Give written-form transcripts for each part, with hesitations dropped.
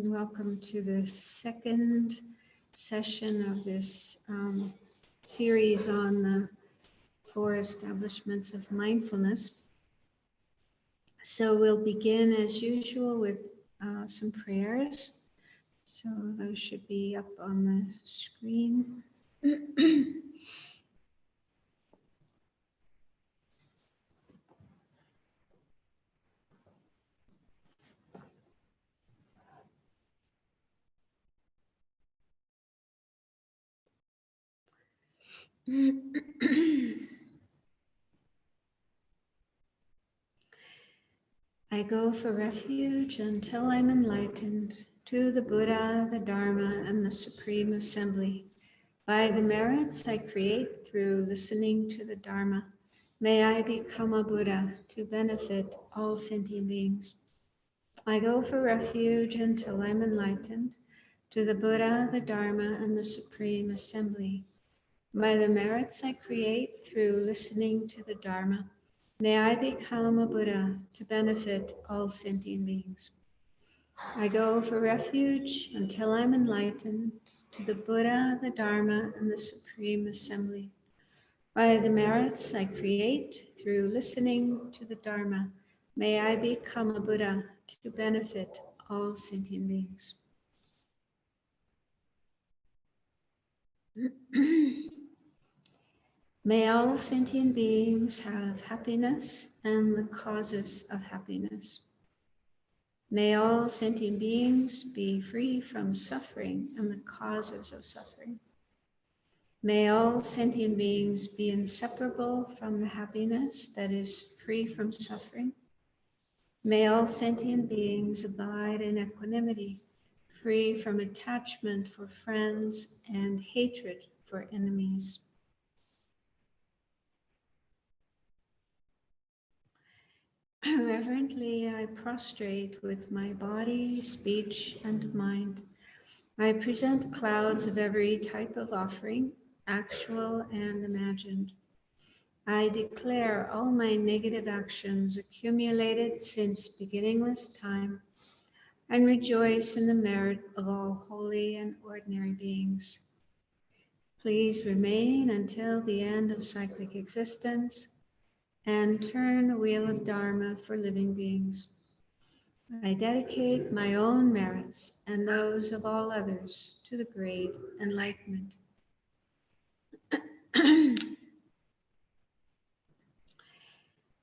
and welcome to the second session of this series on the Four Establishments of Mindfulness. So we'll begin as usual with some prayers. So those should be up on the screen. I go for refuge until I'm enlightened to the Buddha, the Dharma, and the Supreme Assembly. By the merits I create through listening to the Dharma, may I become a Buddha to benefit all sentient beings. I go for refuge until I'm enlightened to the Buddha, the Dharma, and the Supreme Assembly. By the merits I create through listening to the Dharma, may I become a Buddha to benefit all sentient beings. I go for refuge until I'm enlightened to the Buddha, the Dharma, and the Supreme Assembly. By the merits I create through listening to the Dharma, may I become a Buddha to benefit all sentient beings. May all sentient beings have happiness and the causes of happiness. May all sentient beings be free from suffering and the causes of suffering. May all sentient beings be inseparable from the happiness that is free from suffering. May all sentient beings abide in equanimity, free from attachment for friends and hatred for enemies. Reverently, I prostrate with my body, speech, and mind. I present clouds of every type of offering, actual and imagined. I declare all my negative actions accumulated since beginningless time and rejoice in the merit of all holy and ordinary beings. Please remain until the end of cyclic existence and turn the wheel of Dharma for living beings. I dedicate my own merits and those of all others to the great enlightenment.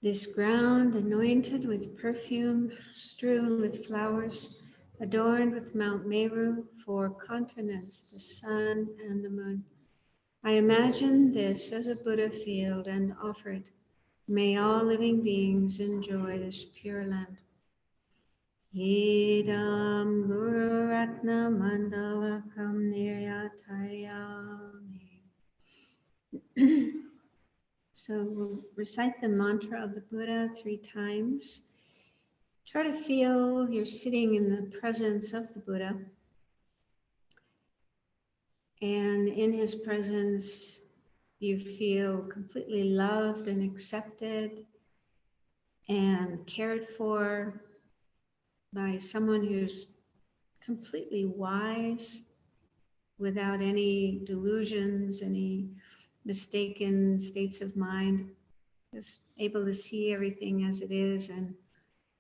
This ground anointed with perfume, strewn with flowers, adorned with Mount Meru, 4 continents, the sun and the moon. I imagine this as a Buddha field and offer it. May all living beings enjoy this pure land. Idam Guru Ratna Mandalakam Niryatayami. So we'll recite the mantra of the Buddha 3 times. Try to feel you're sitting in the presence of the Buddha. And in his presence, you feel completely loved and accepted and cared for by someone who's completely wise, without any delusions, any mistaken states of mind, just able to see everything as it is and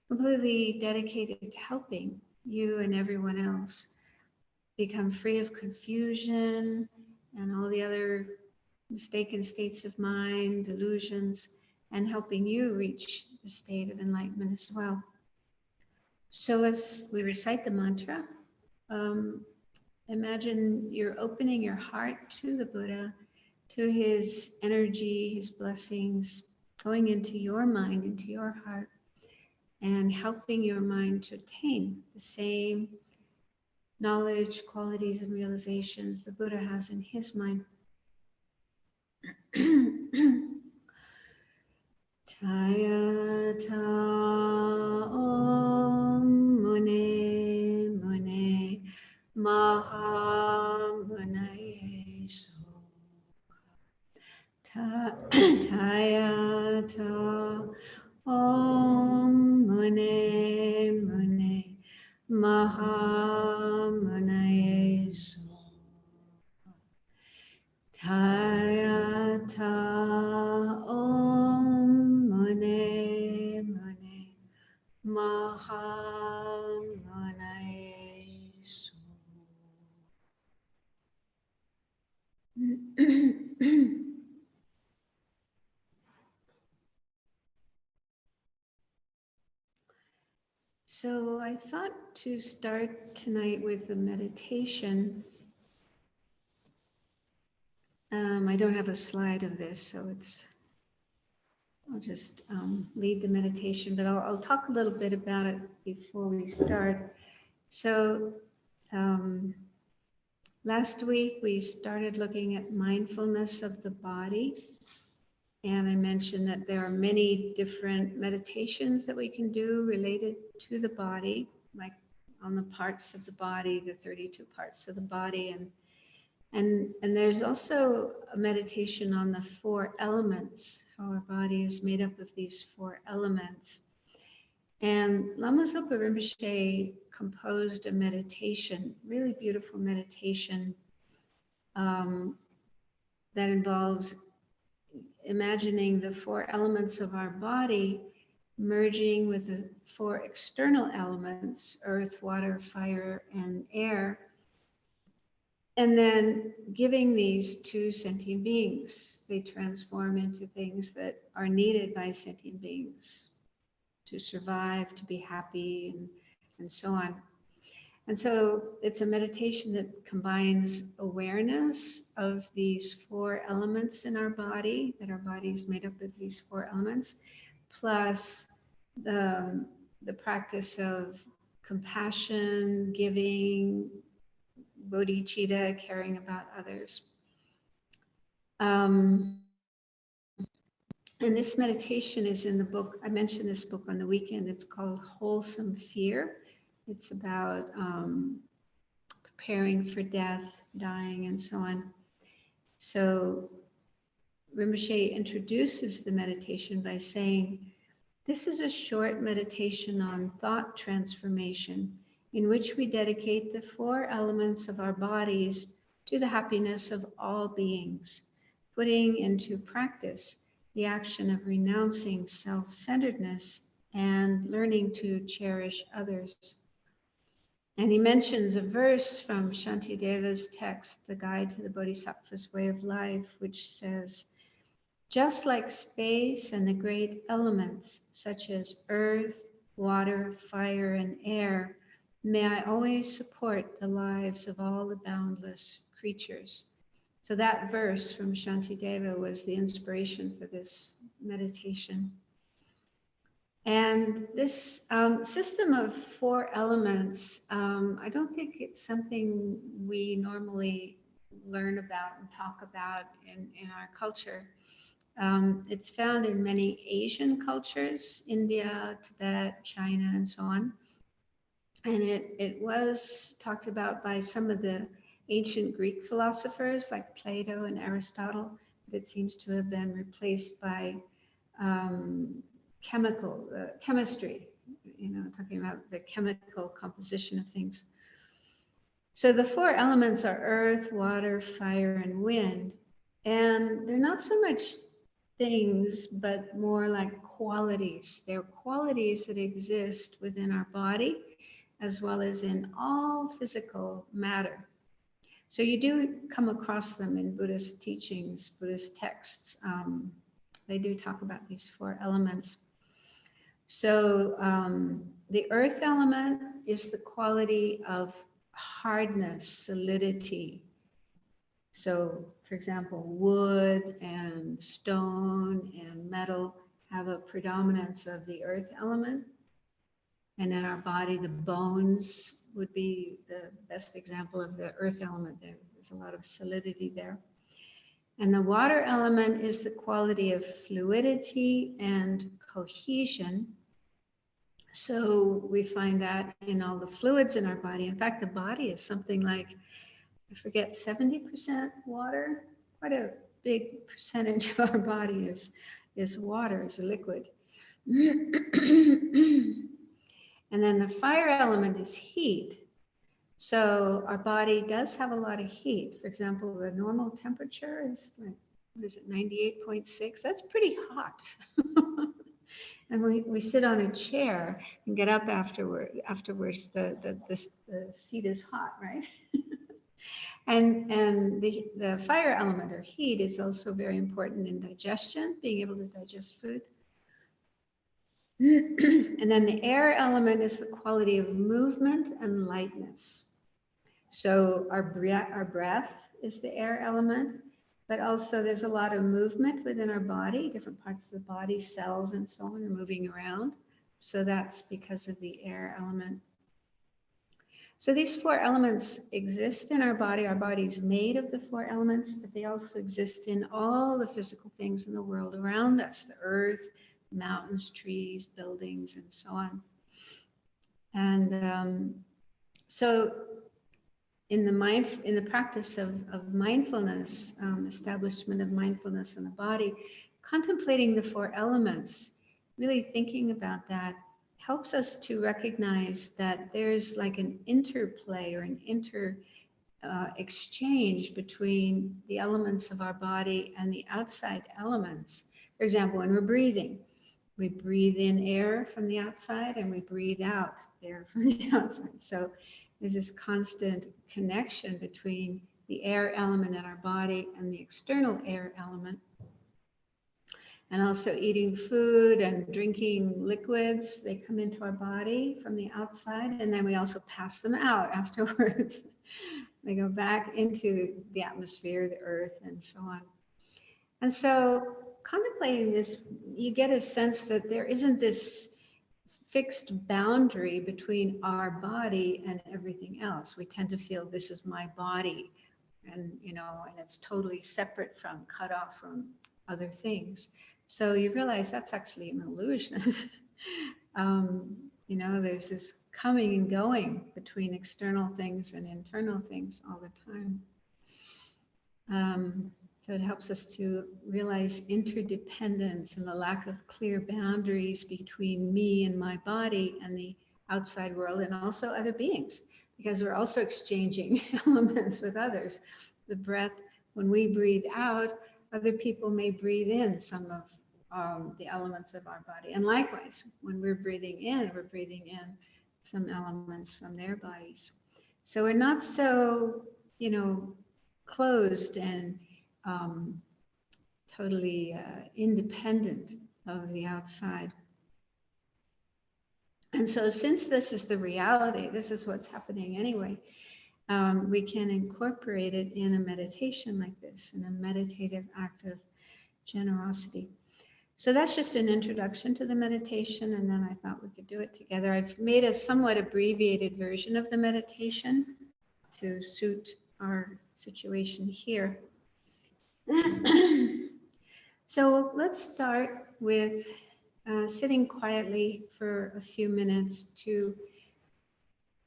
completely dedicated to helping you and everyone else become free of confusion and all the other mistaken states of mind, delusions, and helping you reach the state of enlightenment as well. So as we recite the mantra, imagine you're opening your heart to the Buddha, to his energy, his blessings, going into your mind, into your heart, and helping your mind to attain the same knowledge, qualities, and realizations the Buddha has in his mind. Tayata Om Mune Mune Maha Munaye Soka. Tayata Om Mune Mune Mahamanaye So. Tayata Om Mane Mane Mahamanaye So. So I thought to start tonight with the meditation. I don't have a slide of this, so I'll just lead the meditation, but I'll talk a little bit about it before we start. So last week we started looking at mindfulness of the body. And I mentioned that there are many different meditations that we can do related to the body, like on the parts of the body, the 32 parts of the body. And there's also a meditation on the four elements, how our body is made up of these four elements. And Lama Zopa Rinpoche composed a meditation, really beautiful meditation that involves imagining the four elements of our body merging with the four external elements, earth, water, fire, and air, and then giving these to sentient beings. They transform into things that are needed by sentient beings to survive, to be happy, and so on. And so it's a meditation that combines awareness of these four elements in our body, that our body is made up of these four elements, plus the practice of compassion, giving, bodhicitta, caring about others. And this meditation is in the book. I mentioned this book on the weekend. It's called Wholesome Fear. It's about preparing for death, dying, and so on. So Rinpoche introduces the meditation by saying, this is a short meditation on thought transformation in which we dedicate the four elements of our bodies to the happiness of all beings, putting into practice the action of renouncing self-centeredness and learning to cherish others. And he mentions a verse from Shantideva's text, The Guide to the Bodhisattva's Way of Life, which says, just like space and the great elements, such as earth, water, fire, and air, may I always support the lives of all the boundless creatures. So that verse from Shantideva was the inspiration for this meditation. And this system of four elements, I don't think it's something we normally learn about and talk about in our culture. It's found in many Asian cultures, India, Tibet, China, and so on. And it was talked about by some of the ancient Greek philosophers like Plato and Aristotle, but it seems to have been replaced by chemistry, talking about the chemical composition of things. So the four elements are earth, water, fire, and wind. And they're not so much things, but more like qualities. They're qualities that exist within our body, as well as in all physical matter. So you do come across them in Buddhist teachings, Buddhist texts. They do talk about these four elements. So the earth element is the quality of hardness, solidity. So, for example, wood and stone and metal have a predominance of the earth element. And in our body, the bones would be the best example of the earth element. There's a lot of solidity there. And the water element is the quality of fluidity and cohesion. So we find that in all the fluids in our body. In fact, the body is something like, I forget, 70% water. Quite a big percentage of our body is water, is a liquid. And then the fire element is heat. So our body does have a lot of heat. For example, the normal temperature is like, what is it, 98.6? That's pretty hot. And we sit on a chair and get up afterwards the seat is hot, right? And the fire element or heat is also very important in digestion, being able to digest food. And then the air element is the quality of movement and lightness. So our breath is the air element, but also there's a lot of movement within our body, different parts of the body, cells and so on are moving around. So that's because of the air element. So these four elements exist in our body. Our body is made of the four elements, but they also exist in all the physical things in the world around us, the earth, mountains, trees, buildings, and so on. And so in the practice of mindfulness, establishment of mindfulness in the body, contemplating the four elements, really thinking about that, helps us to recognize that there's like an interplay or an exchange between the elements of our body and the outside elements. For example, when we're breathing, we breathe in air from the outside and we breathe out air from the outside. So there's this constant connection between the air element in our body and the external air element. And also eating food and drinking liquids, they come into our body from the outside, and then we also pass them out afterwards. They go back into the atmosphere, the earth, and so on. And so contemplating this, you get a sense that there isn't this fixed boundary between our body and everything else. We tend to feel this is my body, and and it's totally separate from, cut off from other things. So you realize that's actually an illusion. There's this coming and going between external things and internal things all the time. So it helps us to realize interdependence and the lack of clear boundaries between me and my body and the outside world and also other beings, because we're also exchanging elements with others. The breath, when we breathe out, other people may breathe in some of the elements of our body. And likewise, when we're breathing in some elements from their bodies. So we're not so, closed and totally independent of the outside. And so since this is the reality, this is what's happening anyway, we can incorporate it in a meditation like this, in a meditative act of generosity. So that's just an introduction to the meditation, and then I thought we could do it together. I've made a somewhat abbreviated version of the meditation to suit our situation here. So let's start with sitting quietly for a few minutes to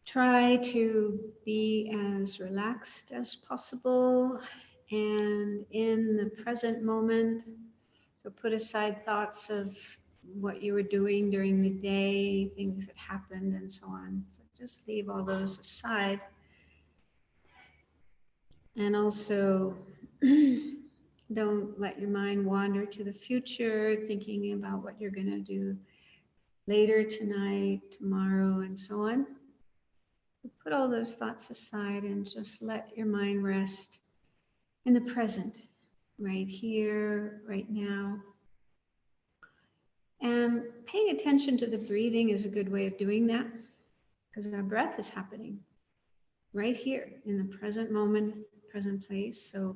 try to be as relaxed as possible and in the present moment. So put aside thoughts of what you were doing during the day, things that happened, and so on. So just leave all those aside. And also, don't let your mind wander to the future, thinking about what you're going to do later tonight, tomorrow, and so on. Put all those thoughts aside and just let your mind rest in the present, right here, right now. And paying attention to the breathing is a good way of doing that, because our breath is happening right here in the present moment, present place. So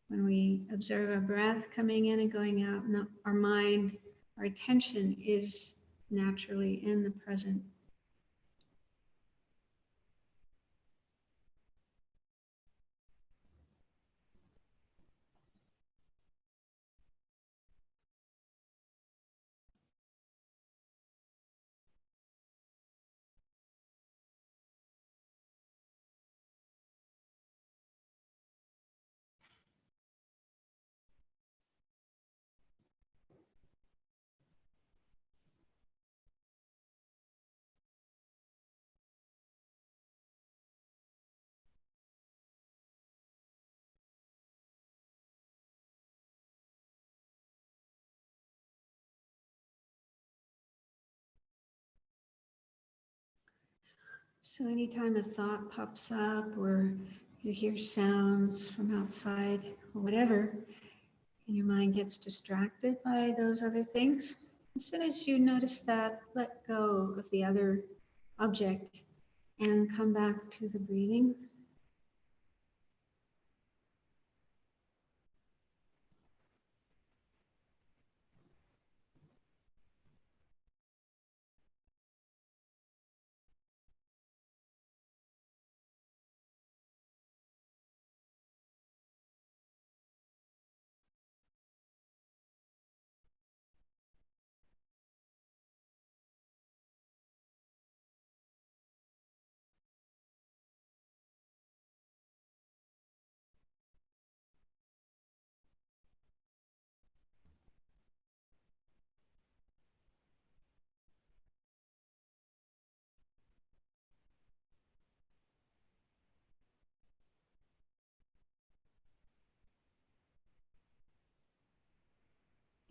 when we observe our breath coming in and going out, our mind, our attention is naturally in the present. So anytime a thought pops up or you hear sounds from outside or whatever, and your mind gets distracted by those other things, as soon as you notice that, let go of the other object and come back to the breathing.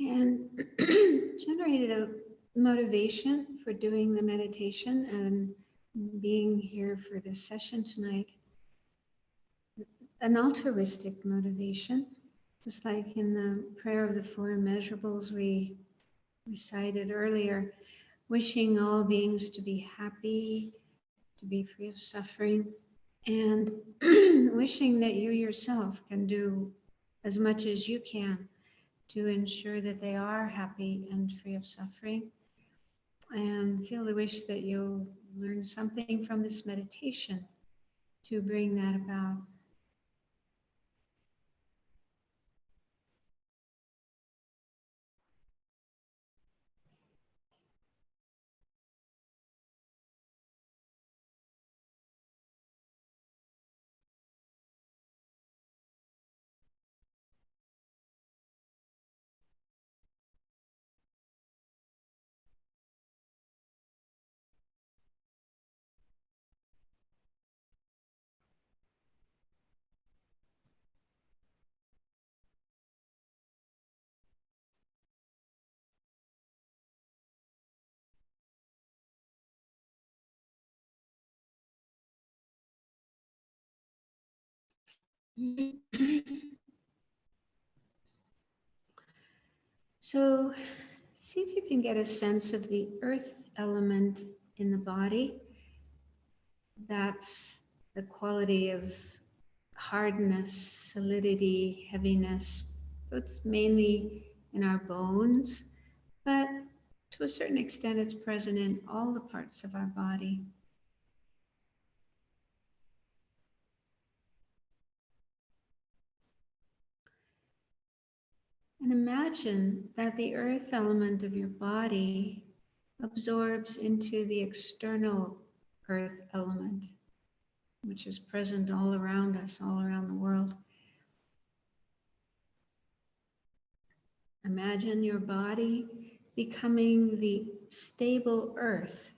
And generated a motivation for doing the meditation and being here for this session tonight. An altruistic motivation, just like in the prayer of the four immeasurables we recited earlier, wishing all beings to be happy, to be free of suffering, and wishing that you yourself can do as much as you can to ensure that they are happy and free of suffering. And feel the wish that you'll learn something from this meditation to bring that about. So see if you can get a sense of the earth element in the body. That's the quality of hardness, solidity, heaviness. So it's mainly in our bones, but to a certain extent it's present in all the parts of our body. And imagine that the earth element of your body absorbs into the external earth element, which is present all around us, all around the world. Imagine your body becoming the stable earth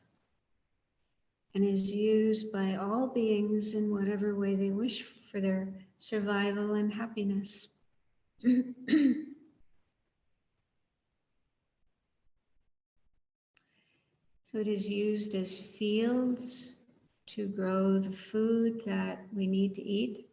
and is used by all beings in whatever way they wish for their survival and happiness. So it is used as fields to grow the food that we need to eat.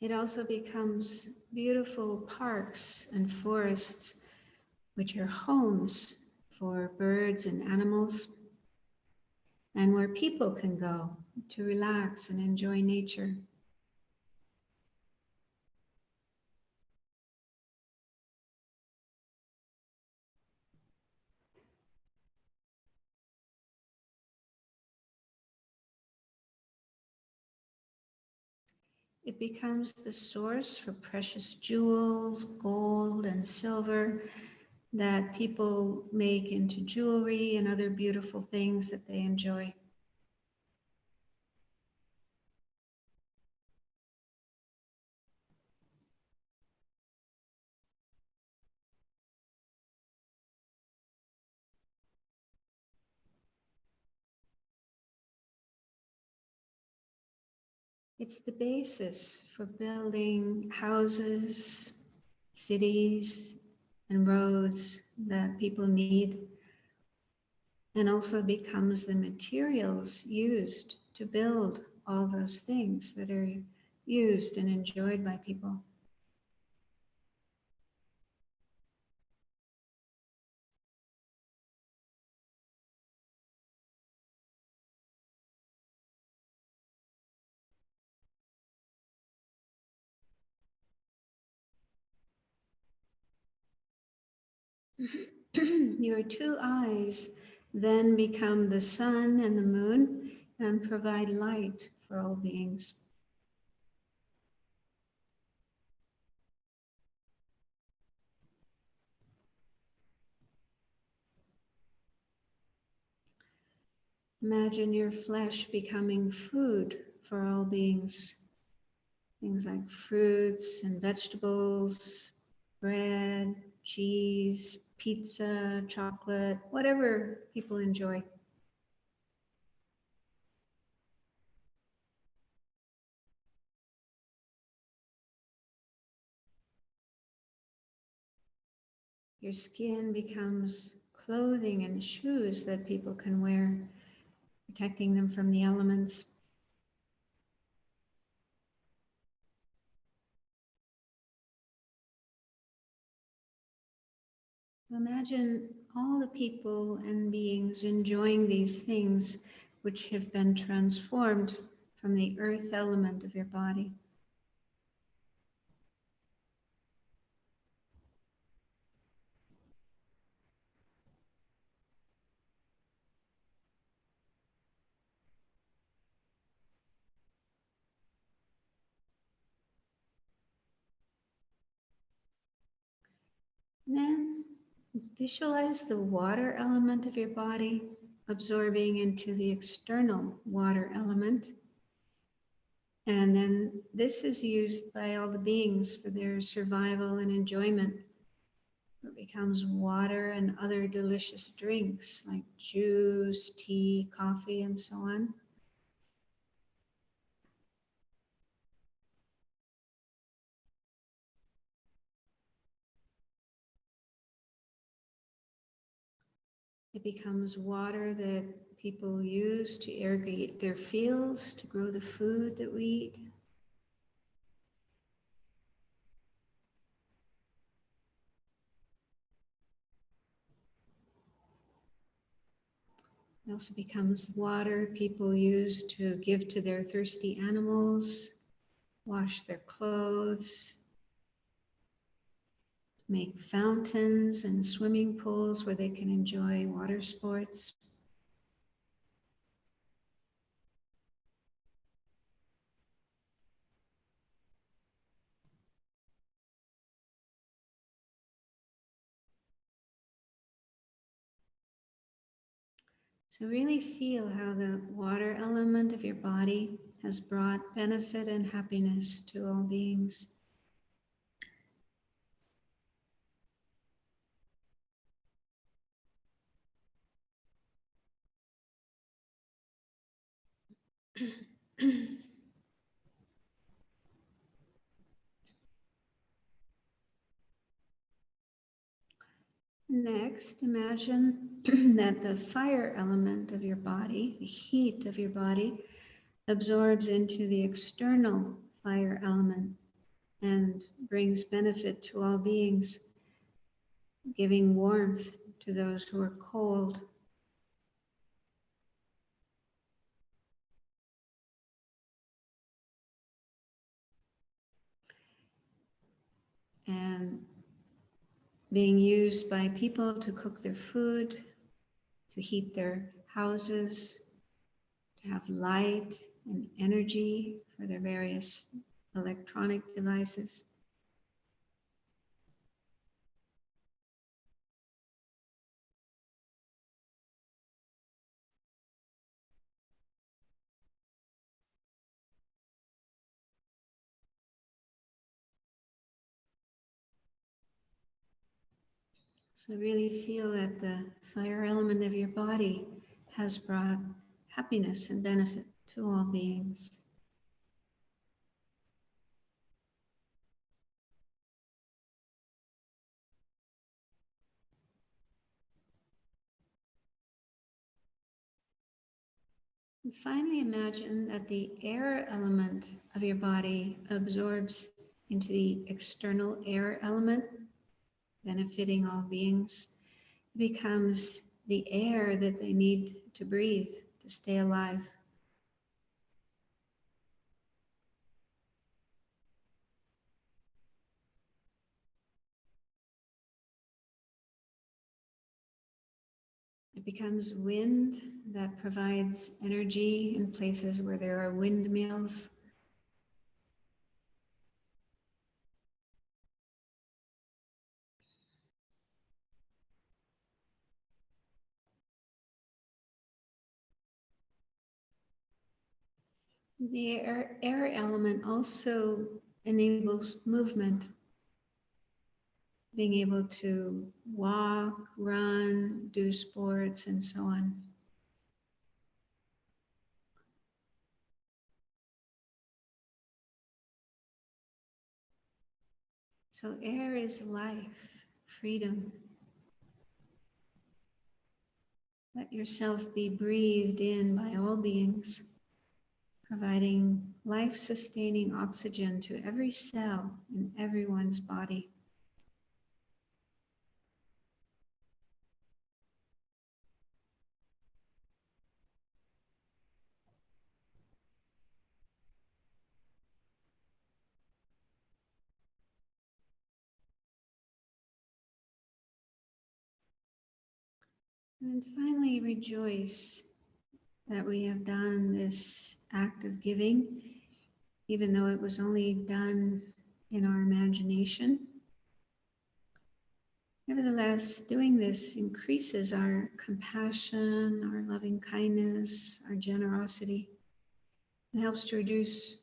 It also becomes beautiful parks and forests, which are homes for birds and animals, and where people can go to relax and enjoy nature. It becomes the source for precious jewels, gold and silver that people make into jewelry and other beautiful things that they enjoy. It's the basis for building houses, cities, and roads that people need, and also becomes the materials used to build all those things that are used and enjoyed by people. Your two eyes then become the sun and the moon and provide light for all beings. Imagine your flesh becoming food for all beings. Things like fruits and vegetables, bread, cheese, pizza, chocolate, whatever people enjoy. Your skin becomes clothing and shoes that people can wear, protecting them from the elements. Imagine all the people and beings enjoying these things which have been transformed from the earth element of your body. Then visualize the water element of your body absorbing into the external water element. And then this is used by all the beings for their survival and enjoyment. It becomes water and other delicious drinks like juice, tea, coffee, and so on. It becomes water that people use to irrigate their fields, to grow the food that we eat. It also becomes water people use to give to their thirsty animals, wash their clothes, make fountains and swimming pools where they can enjoy water sports. So really feel how the water element of your body has brought benefit and happiness to all beings. Next, imagine that the fire element of your body, the heat of your body, absorbs into the external fire element and brings benefit to all beings, giving warmth to those who are cold. And being used by people to cook their food, to heat their houses, to have light and energy for their various electronic devices. So really feel that the fire element of your body has brought happiness and benefit to all beings. And finally, imagine that the air element of your body absorbs into the external air element, benefiting all beings. It becomes the air that they need to breathe, to stay alive. It becomes wind that provides energy in places where there are windmills. The air element also enables movement, being able to walk, run, do sports, and so on. So air is life, freedom. Let yourself be breathed in by all beings, providing life-sustaining oxygen to every cell in everyone's body. And finally, rejoice that we have done this act of giving, even though it was only done in our imagination. Nevertheless, doing this increases our compassion, our loving kindness, our generosity. It helps to reduce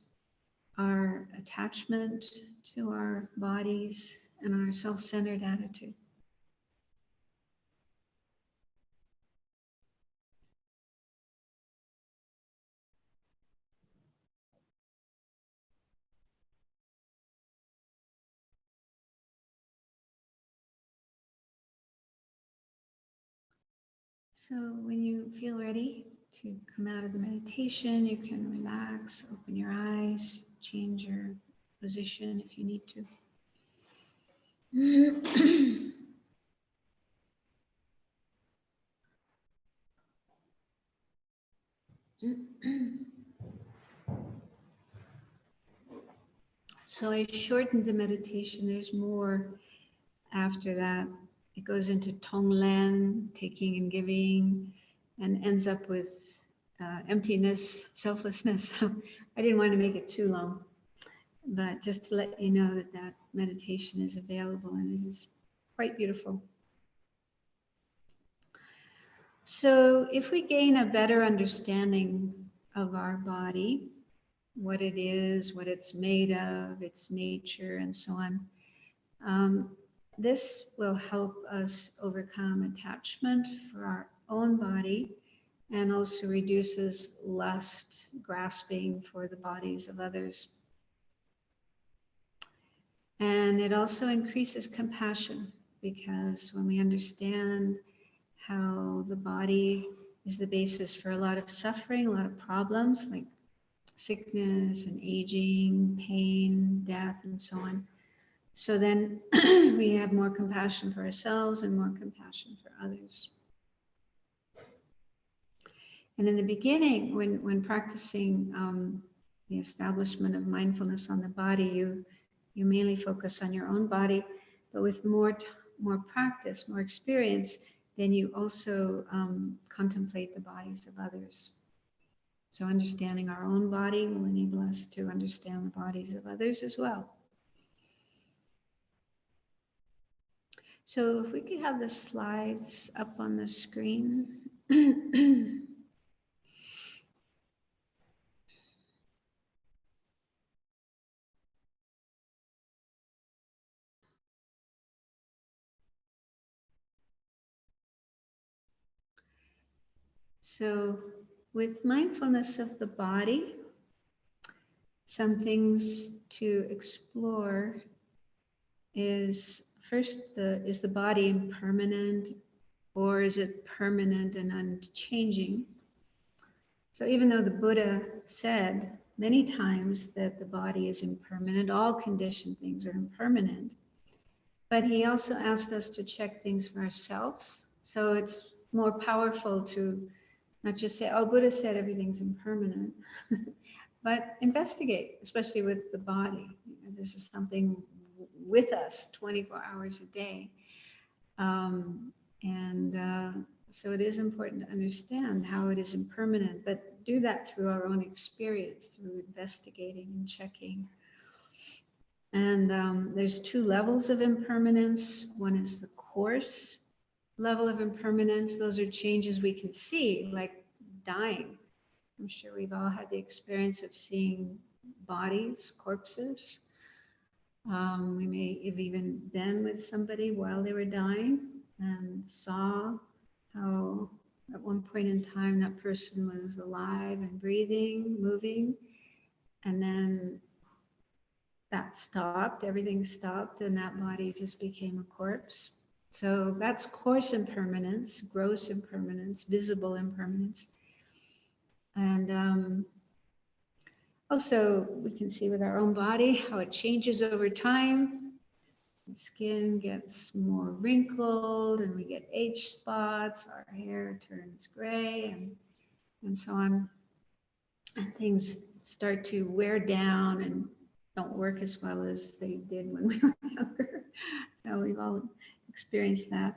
our attachment to our bodies and our self-centered attitude. So when you feel ready to come out of the meditation, you can relax, open your eyes, change your position if you need to. So I shortened the meditation. There's more after that. It goes into Tonglen, taking and giving, and ends up with emptiness, selflessness. So I didn't want to make it too long, but just to let you know that that meditation is available and it is quite beautiful. So if we gain a better understanding of our body, what it is, what it's made of, its nature, and so on, this will help us overcome attachment for our own body and also reduces lust, grasping for the bodies of others. And it also increases compassion, because when we understand how the body is the basis for a lot of suffering, a lot of problems like sickness and aging, pain, death, and so on. So then we have more compassion for ourselves and more compassion for others. And in the beginning, when practicing the establishment of mindfulness on the body, you mainly focus on your own body, but with more practice, more experience, then you also contemplate the bodies of others. So understanding our own body will enable us to understand the bodies of others as well. So if we could have the slides up on the screen. So with mindfulness of the body, some things to explore is first, is the body impermanent, or is it permanent and unchanging? So even though the Buddha said many times that the body is impermanent, all conditioned things are impermanent, but he also asked us to check things for ourselves. So it's more powerful to not just say, oh, Buddha said everything's impermanent, but investigate, especially with the body. This is something with us 24 hours a day. So it is important to understand how it is impermanent, but do that through our own experience, through investigating and checking. And there's two levels of impermanence. One is the coarse level of impermanence. Those are changes we can see, like dying. I'm sure we've all had the experience of seeing bodies, corpses. We may have even been with somebody while they were dying and saw how at one point in time that person was alive and breathing, moving, and then that stopped, everything stopped, and that body just became a corpse. So that's coarse impermanence, gross impermanence, visible impermanence. And also, we can see with our own body how it changes over time. The skin gets more wrinkled and we get age spots, our hair turns gray and so on. And things start to wear down and don't work as well as they did when we were younger. So we've all experienced that.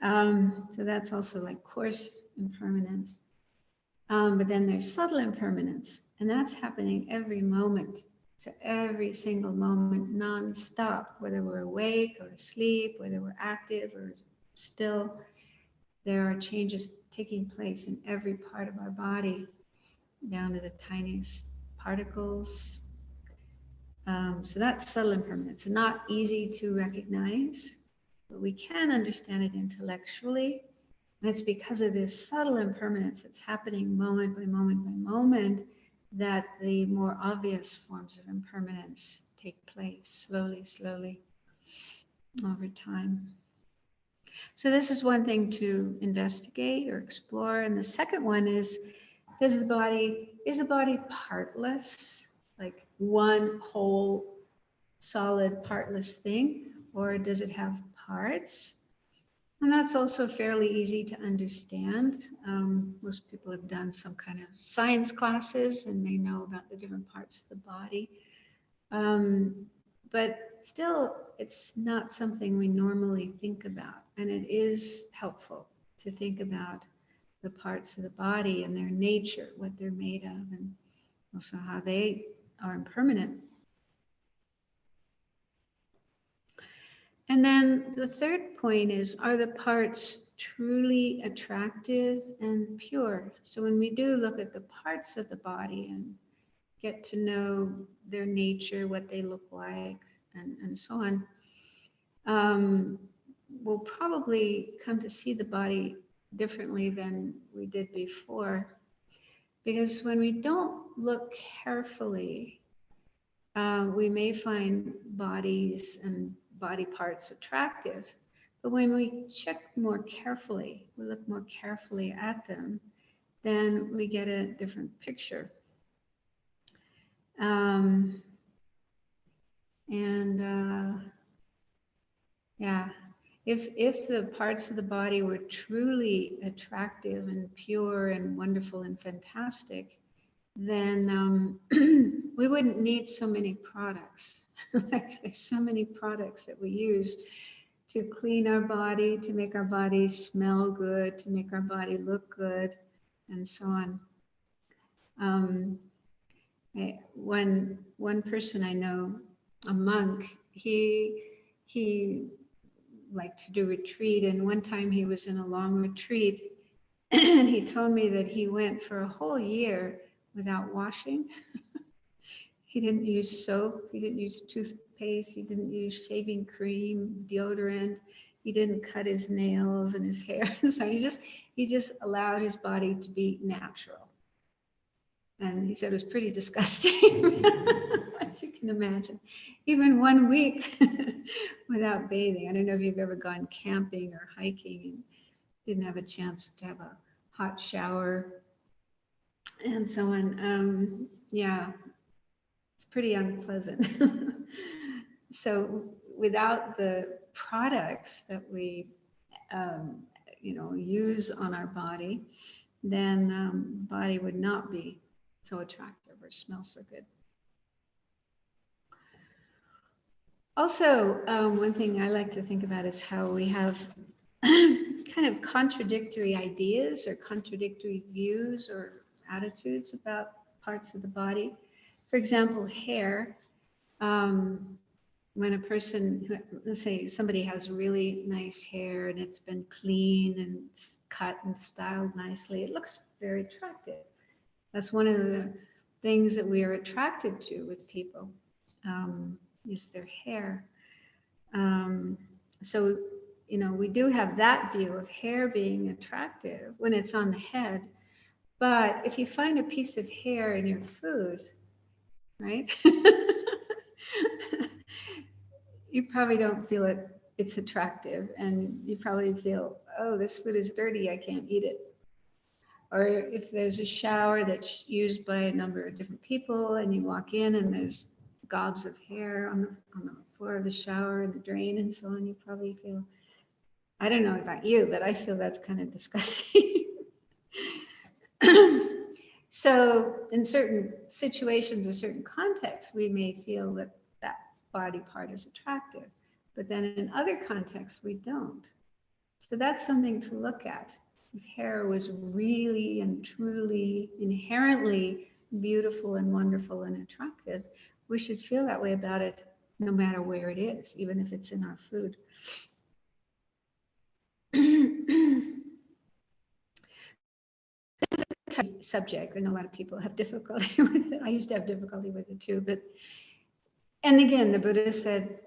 So that's also like coarse impermanence. But then there's subtle impermanence, and that's happening every moment. So every single moment, non-stop, whether we're awake or asleep, whether we're active or still, there are changes taking place in every part of our body, down to the tiniest particles. So that's subtle impermanence. It's not easy to recognize, but we can understand it intellectually. And it's because of this subtle impermanence that's happening moment by moment by moment that the more obvious forms of impermanence take place slowly, slowly over time. So this is one thing to investigate or explore. And the second one is, is the body partless, like one whole solid partless thing, or does it have parts? And that's also fairly easy to understand. Most people have done some kind of science classes and they know about the different parts of the body. But still, it's not something we normally think about. And it is helpful to think about the parts of the body and their nature, what they're made of, and also how they are impermanent. And then the third point is, are the parts truly attractive and pure? So when we do look at the parts of the body and get to know their nature, what they look like, and so on, we'll probably come to see the body differently than we did before. Because when we don't look carefully, we may find bodies and body parts attractive, but when we check more carefully, we look more carefully at them, then we get a different picture. If the parts of the body were truly attractive and pure and wonderful and fantastic, then we wouldn't need so many products. Like there's so many products that we use to clean our body, to make our body smell good, to make our body look good, and so on. One person I know, a monk, he liked to do retreat, and one time he was in a long retreat, and he told me that he went for a whole year without washing. He didn't use soap, he didn't use toothpaste, he didn't use shaving cream, deodorant, he didn't cut his nails and his hair. So he just allowed his body to be natural. And he said it was pretty disgusting, as you can imagine. Even 1 week without bathing. I don't know if you've ever gone camping or hiking and didn't have a chance to have a hot shower and so on. Yeah, it's pretty unpleasant. So without the products that we um, use on our body, then body would not be so attractive or smell so good. Also, one thing I like to think about is how we have kind of contradictory ideas or contradictory views or attitudes about parts of the body. For example, hair. Um, when a person, let's say somebody has really nice hair and it's been clean and cut and styled nicely, it looks very attractive. That's one of the things that we are attracted to with people, is their hair. Um, so, we do have that view of hair being attractive when it's on the head. But if you find a piece of hair in your food, right? You probably don't feel it's attractive, and you probably feel, oh, this food is dirty, I can't eat it. Or if there's a shower that's used by a number of different people and you walk in and there's gobs of hair on the floor of the shower and the drain and so on, you probably feel, I don't know about you, but I feel that's kind of disgusting. So in certain situations or certain contexts, we may feel that that body part is attractive, but then in other contexts, we don't. So that's something to look at. If hair was really and truly inherently beautiful and wonderful and attractive, we should feel that way about it no matter where it is, even if it's in our food. Subject, and a lot of people have difficulty with it. I used to have difficulty with it too, and again, the Buddha said,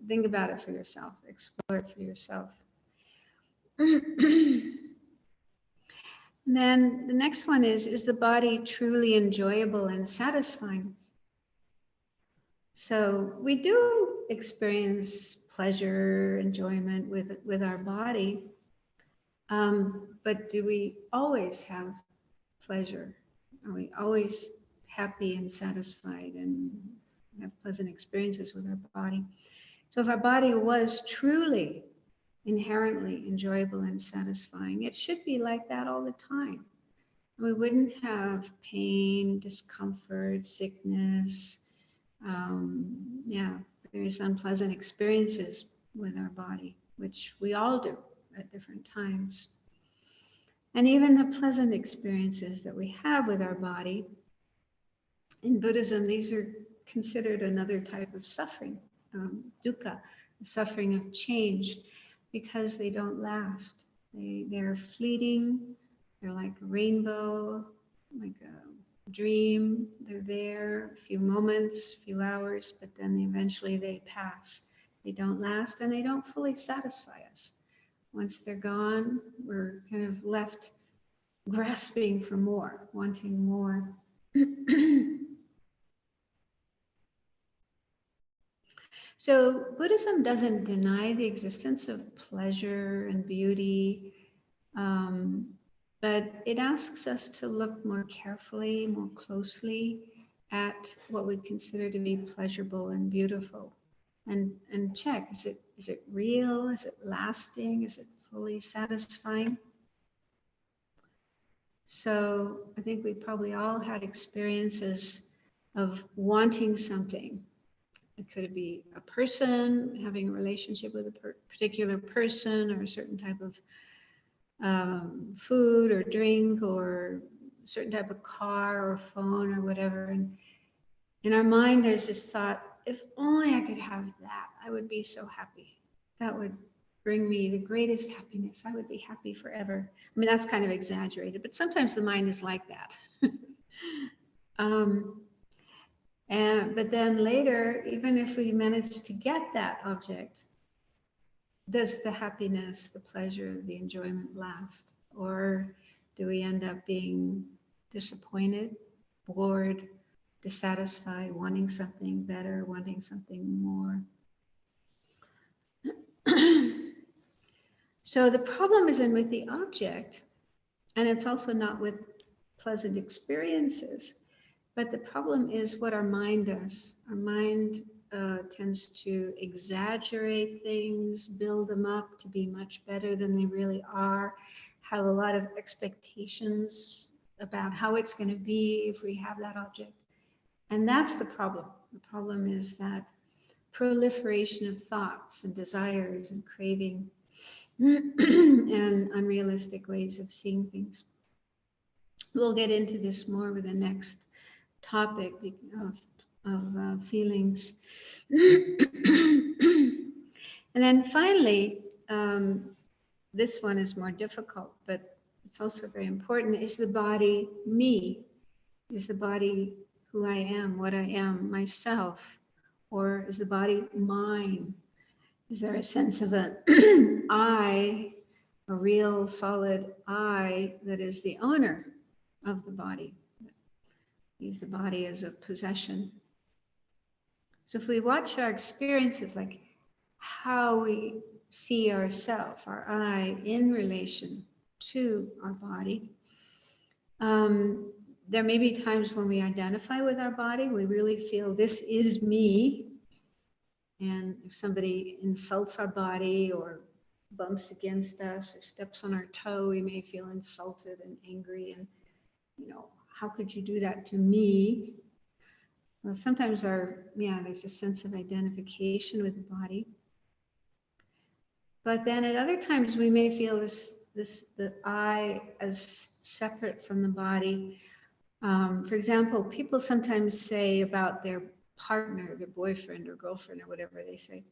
think about it for yourself, explore it for yourself. Then the next one is the body truly enjoyable and satisfying? So we do experience pleasure, enjoyment with our body, but do we always have pleasure? Are we always happy and satisfied and have pleasant experiences with our body? So if our body was truly inherently enjoyable and satisfying, it should be like that all the time. We wouldn't have pain, discomfort, sickness, various unpleasant experiences with our body, which we all do at different times. And even the pleasant experiences that we have with our body, in Buddhism, these are considered another type of suffering, dukkha, the suffering of change, because they don't last. They're fleeting, they're like a rainbow, like a dream. They're there a few moments, a few hours, but then eventually they pass. They don't last and they don't fully satisfy us. Once they're gone, we're kind of left grasping for more, wanting more. So Buddhism doesn't deny the existence of pleasure and beauty, but it asks us to look more carefully, more closely at what we consider to be pleasurable and beautiful, and check, is it real? Is it lasting? Is it fully satisfying? So I think we probably all had experiences of wanting something. It could be a person, having a relationship with a particular person, or a certain type of food or drink, or a certain type of car or phone or whatever. And in our mind, there's this thought, if only I could have that, I would be so happy. That would bring me the greatest happiness. I would be happy forever. I mean, that's kind of exaggerated, but sometimes the mind is like that. But then later, even if we manage to get that object, does the happiness, the pleasure, the enjoyment last? Or do we end up being disappointed, bored, dissatisfied, wanting something better, wanting something more? So the problem isn't with the object, and it's also not with pleasant experiences. But the problem is what our mind does. Our mind tends to exaggerate things, build them up to be much better than they really are, have a lot of expectations about how it's going to be if we have that object. And that's the problem. The problem is that proliferation of thoughts and desires and craving and unrealistic ways of seeing things. We'll get into this more with the next topic of feelings. And then finally, this one is more difficult, but it's also very important. Is the body me? Is the body who I am, what I am, myself? Or is the body mine? Is there a sense of an I, a real solid I that is the owner of the body? Use the body as a possession. So if we watch our experiences, like how we see ourself, our I, in relation to our body, there may be times when we identify with our body, we really feel this is me. And if somebody insults our body or bumps against us or steps on our toe, we may feel insulted and angry and, how could you do that to me? Well, sometimes there's a sense of identification with the body. But then at other times we may feel the I as separate from the body. For example, people sometimes say about their partner, their boyfriend or girlfriend or whatever, they say,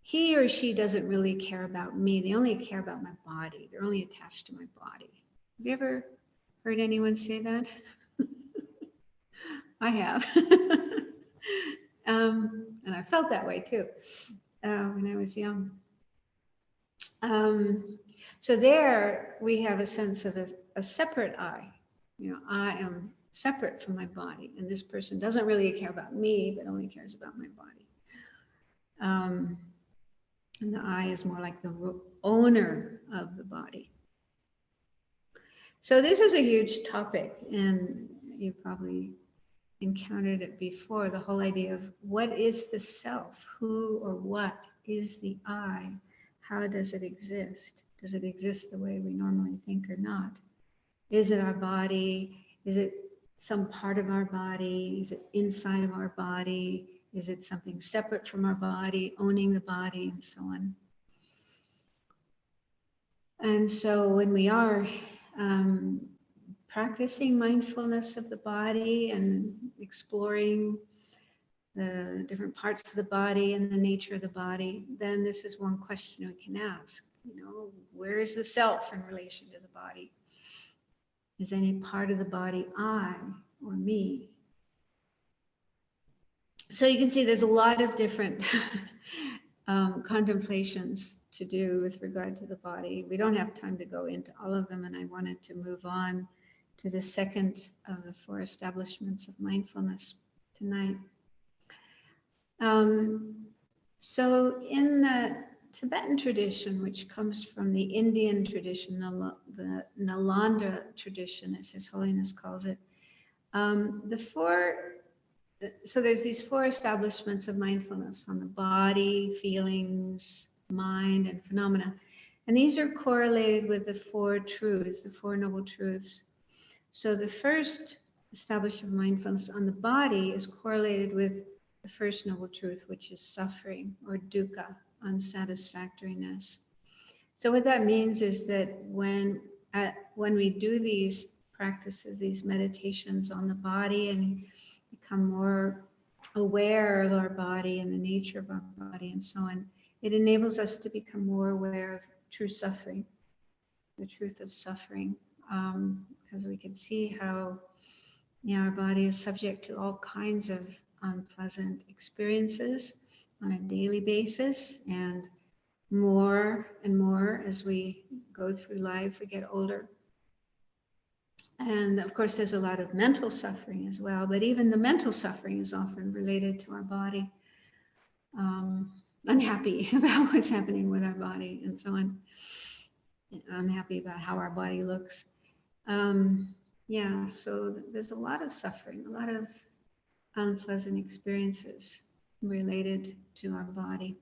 he or she doesn't really care about me. They only care about my body. They're only attached to my body. Have you ever heard anyone say that? I have. And I felt that way too when I was young. So there we have a sense of a separate I. I am separate from my body, and this person doesn't really care about me, but only cares about my body. And the I is more like the owner of the body. So this is a huge topic, and you probably encountered it before, the whole idea of what is the self? Who or what is the I? How does it exist? Does it exist the way we normally think or not? Is it our body? Is it some part of our body? Is it inside of our body? Is it something separate from our body, owning the body, and so on? And so when we are practicing mindfulness of the body and exploring the different parts of the body and the nature of the body, then this is one question we can ask. Where is the self in relation to the body? Is any part of the body I or me? So you can see there's a lot of different contemplations to do with regard to the body. We don't have time to go into all of them, and I wanted to move on to the second of the four establishments of mindfulness tonight. So in the Tibetan tradition, which comes from the Indian tradition, the Nalanda tradition, as His Holiness calls it, so there's these four establishments of mindfulness on the body, feelings, mind, and phenomena. And these are correlated with the four truths, the Four Noble Truths. So the first establishment of mindfulness on the body is correlated with the first noble truth, which is suffering, or dukkha, unsatisfactoriness. So what that means is that when we do these practices, these meditations on the body, and become more aware of our body and the nature of our body and so on, it enables us to become more aware of true suffering, the truth of suffering, because we can see how our body is subject to all kinds of unpleasant experiences on a daily basis, and more as we go through life, we get older. And of course, there's a lot of mental suffering as well, but even the mental suffering is often related to our body. Unhappy about what's happening with our body and so on. Unhappy about how our body looks. Yeah, so there's a lot of suffering, a lot of unpleasant experiences related to our body.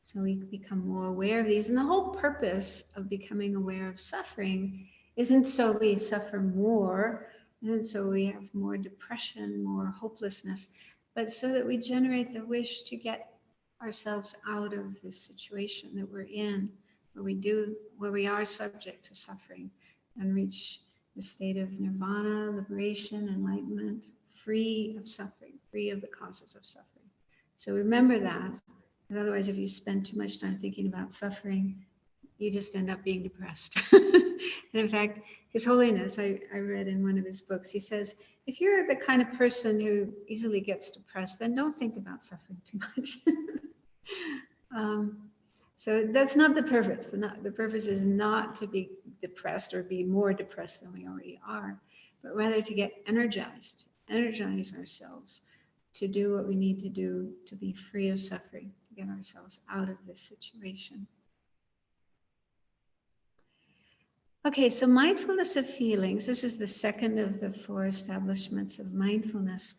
So we become more aware of these. And the whole purpose of becoming aware of suffering isn't so we suffer more, isn't so we have more depression, more hopelessness, but so that we generate the wish to get ourselves out of this situation that we're in, where we are subject to suffering, and reach the state of nirvana, liberation, enlightenment, free of suffering, free of the causes of suffering. So remember that. Because otherwise, if you spend too much time thinking about suffering, you just end up being depressed. And in fact, His Holiness, I read in one of his books, he says, if you're the kind of person who easily gets depressed, then don't think about suffering too much. So that's not the purpose. The purpose is not to be depressed or be more depressed than we already are, but rather to get energize ourselves to do what we need to do to be free of suffering, to get ourselves out of this situation. Okay, so mindfulness of feelings. This is the second of the four establishments of mindfulness.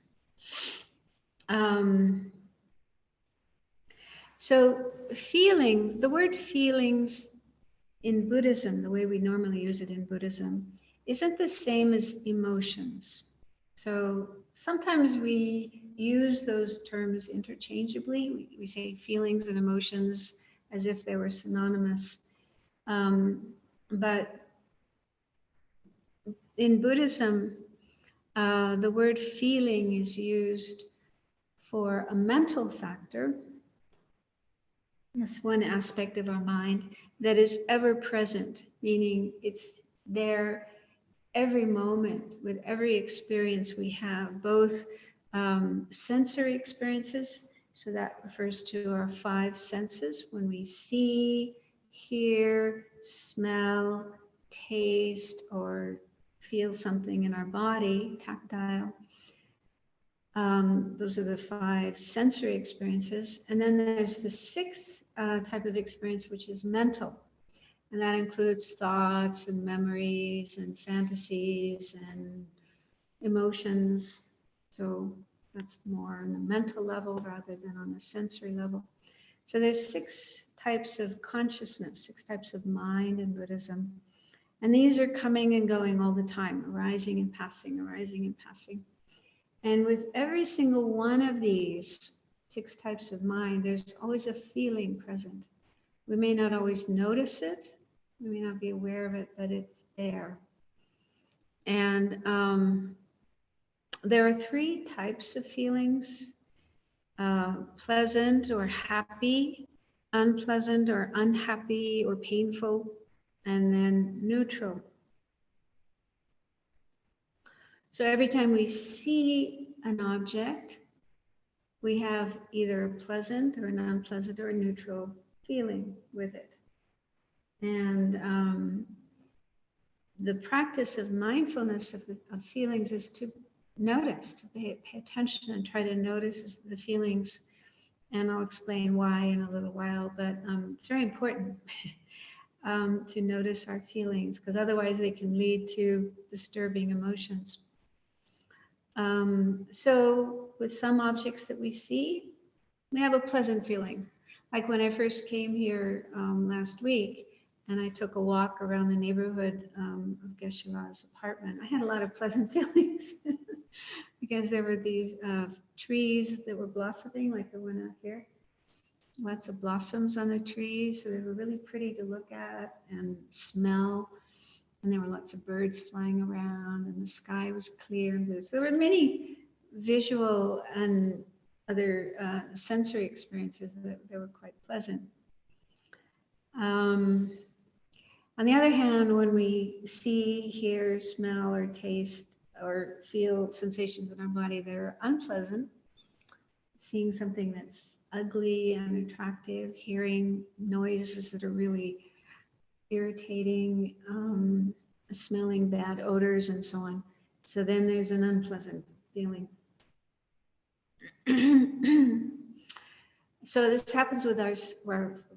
So feeling, the word feelings in Buddhism, the way we normally use it in Buddhism, isn't the same as emotions. So sometimes we use those terms interchangeably. We say feelings and emotions as if they were synonymous. But in Buddhism, the word feeling is used for a mental factor. That's one aspect of our mind that is ever present, meaning it's there every moment with every experience we have, both sensory experiences. So that refers to our five senses when we see, hear, smell, taste, or feel something in our body, tactile. Those are the five sensory experiences. And then there's the sixth type of experience, which is mental. And that includes thoughts and memories and fantasies and emotions. So that's more on the mental level rather than on the sensory level. So there's six types of consciousness, six types of mind in Buddhism. And these are coming and going all the time, arising and passing, arising and passing. And with every single one of these six types of mind, there's always a feeling present. We may not always notice it, we may not be aware of it, but it's there. And there are three types of feelings: pleasant or happy, unpleasant or unhappy or painful, and then neutral. So every time we see an object, we have either a pleasant or an unpleasant or a neutral feeling with it. And the practice of mindfulness of feelings is to notice, to pay attention and try to notice the feelings. And I'll explain why in a little while, but it's very important to notice our feelings, because otherwise they can lead to disturbing emotions. So with some objects that we see, we have a pleasant feeling. Like when I first came here last week and I took a walk around the neighborhood of Geshe-la's apartment, I had a lot of pleasant feelings because there were these trees that were blossoming, like the one out here. Lots of blossoms on the trees, so they were really pretty to look at and smell. And there were lots of birds flying around, and the sky was clear and blue. So there were many visual and other sensory experiences that were quite pleasant. On the other hand, when we see, hear, smell, or taste, or feel sensations in our body that are unpleasant, seeing something that's ugly and unattractive, hearing noises that are really irritating, smelling bad odors and so on. So then there's an unpleasant feeling. So this happens with our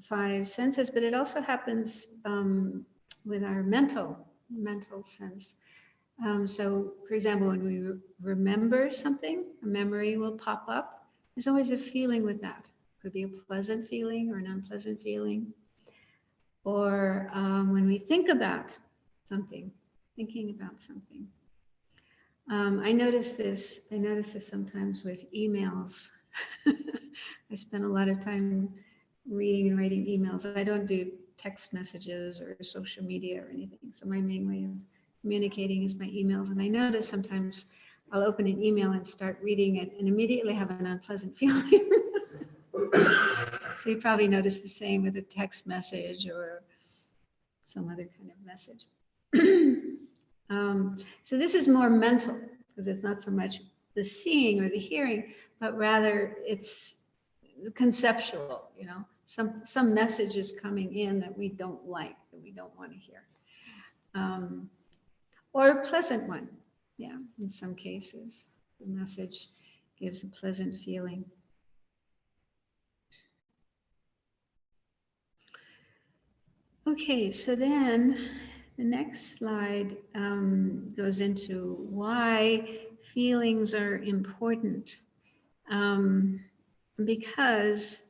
five senses, but it also happens with our mental sense. So, for example, when we remember something, a memory will pop up. There's always a feeling with that. Could be a pleasant feeling or an unpleasant feeling. Or when we think about something, thinking about something. I notice this sometimes with emails. I spend a lot of time reading and writing emails. I don't do text messages or social media or anything. So my main way of communicating is my emails. And I notice sometimes I'll open an email and start reading it and immediately have an unpleasant feeling. So you probably notice the same with a text message or some other kind of message. So this is more mental because it's not so much the seeing or the hearing, but rather it's conceptual, you know, some message is coming in that we don't like, that we don't want to hear. Or a pleasant one. Yeah, in some cases, the message gives a pleasant feeling. Okay, so then the next slide goes into why feelings are important. Because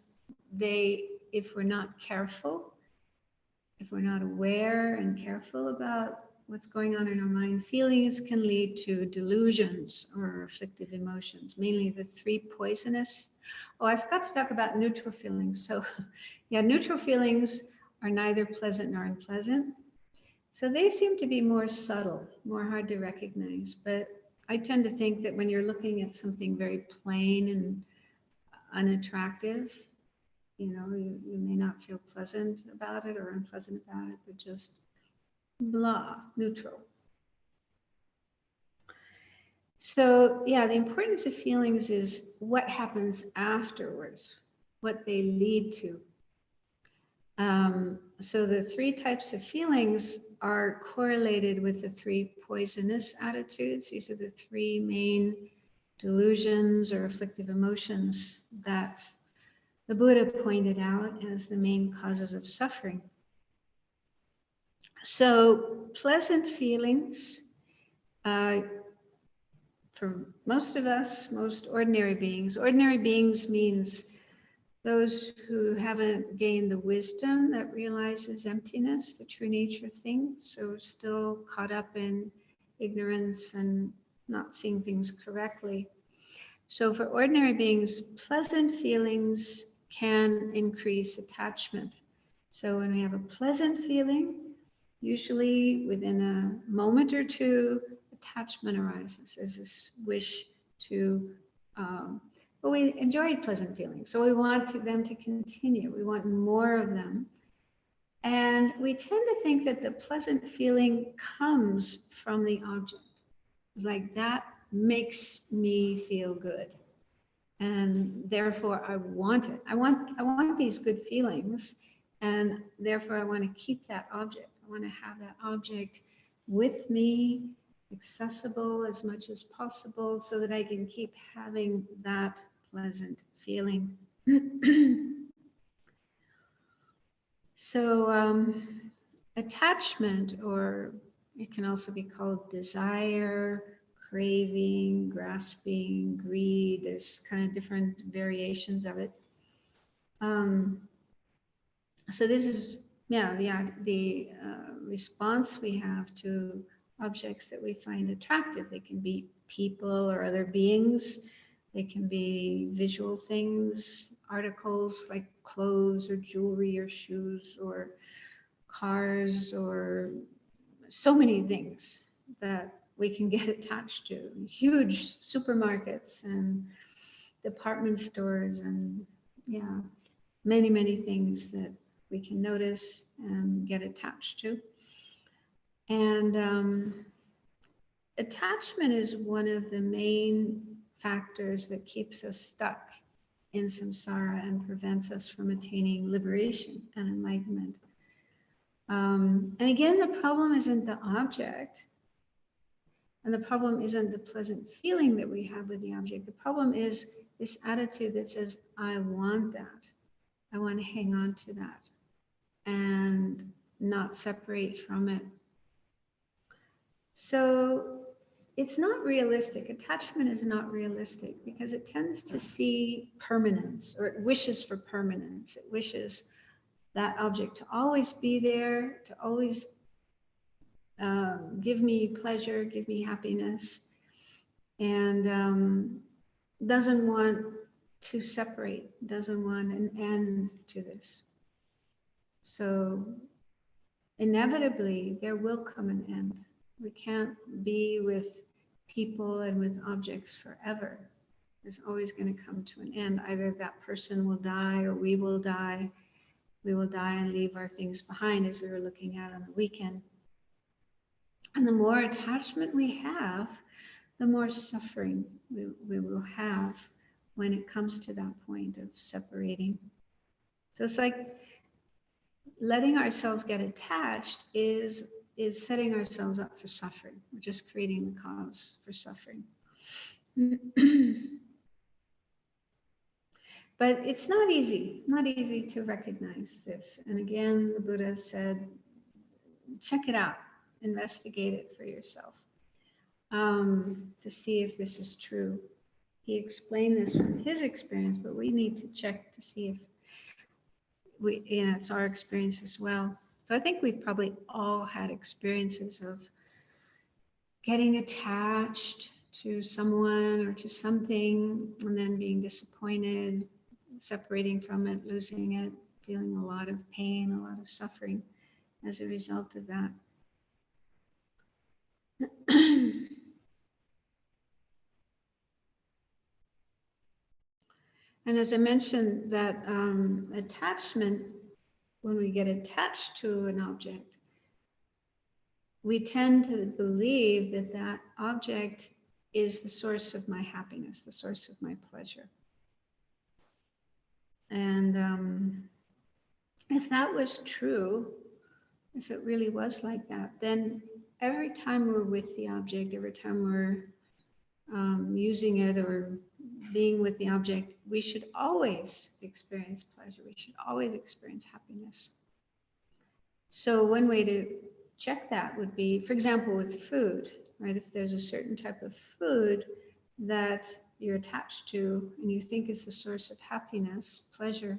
if we're not careful, if we're not aware and careful about what's going on in our mind, feelings can lead to delusions or afflictive emotions, mainly the three poisonous. Oh, I forgot to talk about neutral feelings. So, yeah, neutral feelings are neither pleasant nor unpleasant. So they seem to be more subtle, more hard to recognize. But I tend to think that when you're looking at something very plain and unattractive, you know, you may not feel pleasant about it or unpleasant about it, but just blah, neutral. So yeah, the importance of feelings is what happens afterwards, what they lead to. So the three types of feelings are correlated with the three poisonous attitudes. These are the three main delusions or afflictive emotions that the Buddha pointed out as the main causes of suffering. So pleasant feelings, for most of us, most ordinary beings means those who haven't gained the wisdom that realizes emptiness, the true nature of things, so still caught up in ignorance and not seeing things correctly. So for ordinary beings, pleasant feelings can increase attachment. So when we have a pleasant feeling, usually within a moment or two, attachment arises. There's this wish to, well, we enjoy pleasant feelings, so we want them to continue. We want more of them. And we tend to think that the pleasant feeling comes from the object. It's like that makes me feel good. And therefore I want it. I want these good feelings. And therefore I want to keep that object. I want to have that object with me, accessible as much as possible so that I can keep having that pleasant feeling. So attachment, or it can also be called desire, craving, grasping, greed. There's kind of different variations of it. So this is, yeah, the response we have to objects that we find attractive. They can be people or other beings. They can be visual things, articles like clothes or jewelry or shoes or cars or so many things that we can get attached to. Huge supermarkets and department stores and yeah, many things that we can notice and get attached to. And attachment is one of the main factors that keeps us stuck in samsara and prevents us from attaining liberation and enlightenment. And again, the problem isn't the object, and the problem isn't the pleasant feeling that we have with the object. The problem is this attitude that says, I want that. I want to hang on to that and not separate from it. So it's not realistic. Attachment is not realistic because it tends to see permanence, or it wishes for permanence. It wishes that object to always be there, to always give me pleasure, give me happiness, and doesn't want to separate, doesn't want an end to this. So inevitably, there will come an end. We can't be with people and with objects forever. There's always going to come to an end. Either that person will die or we will die. We will die and leave our things behind, as we were looking at on the weekend. And the more attachment we have, the more suffering we will have when it comes to that point of separating. So it's like letting ourselves get attached is setting ourselves up for suffering. We're just creating the cause for suffering. But it's not easy to recognize this. And again, the Buddha said, check it out, investigate it for yourself, to see if this is true. He explained this from his experience, but we need to check to see if it's our experience as well. So I think we've probably all had experiences of getting attached to someone or to something and then being disappointed, separating from it, losing it, feeling a lot of pain, a lot of suffering as a result of that. And as I mentioned, that attachment, when we get attached to an object, we tend to believe that that object is the source of my happiness, the source of my pleasure. And if that was true, if it really was like that, then every time we're with the object, every time we're using it or being with the object, we should always experience pleasure. We should always experience happiness. So one way to check that would be, for example, with food, right? If there's a certain type of food that you're attached to and you think is the source of happiness, pleasure,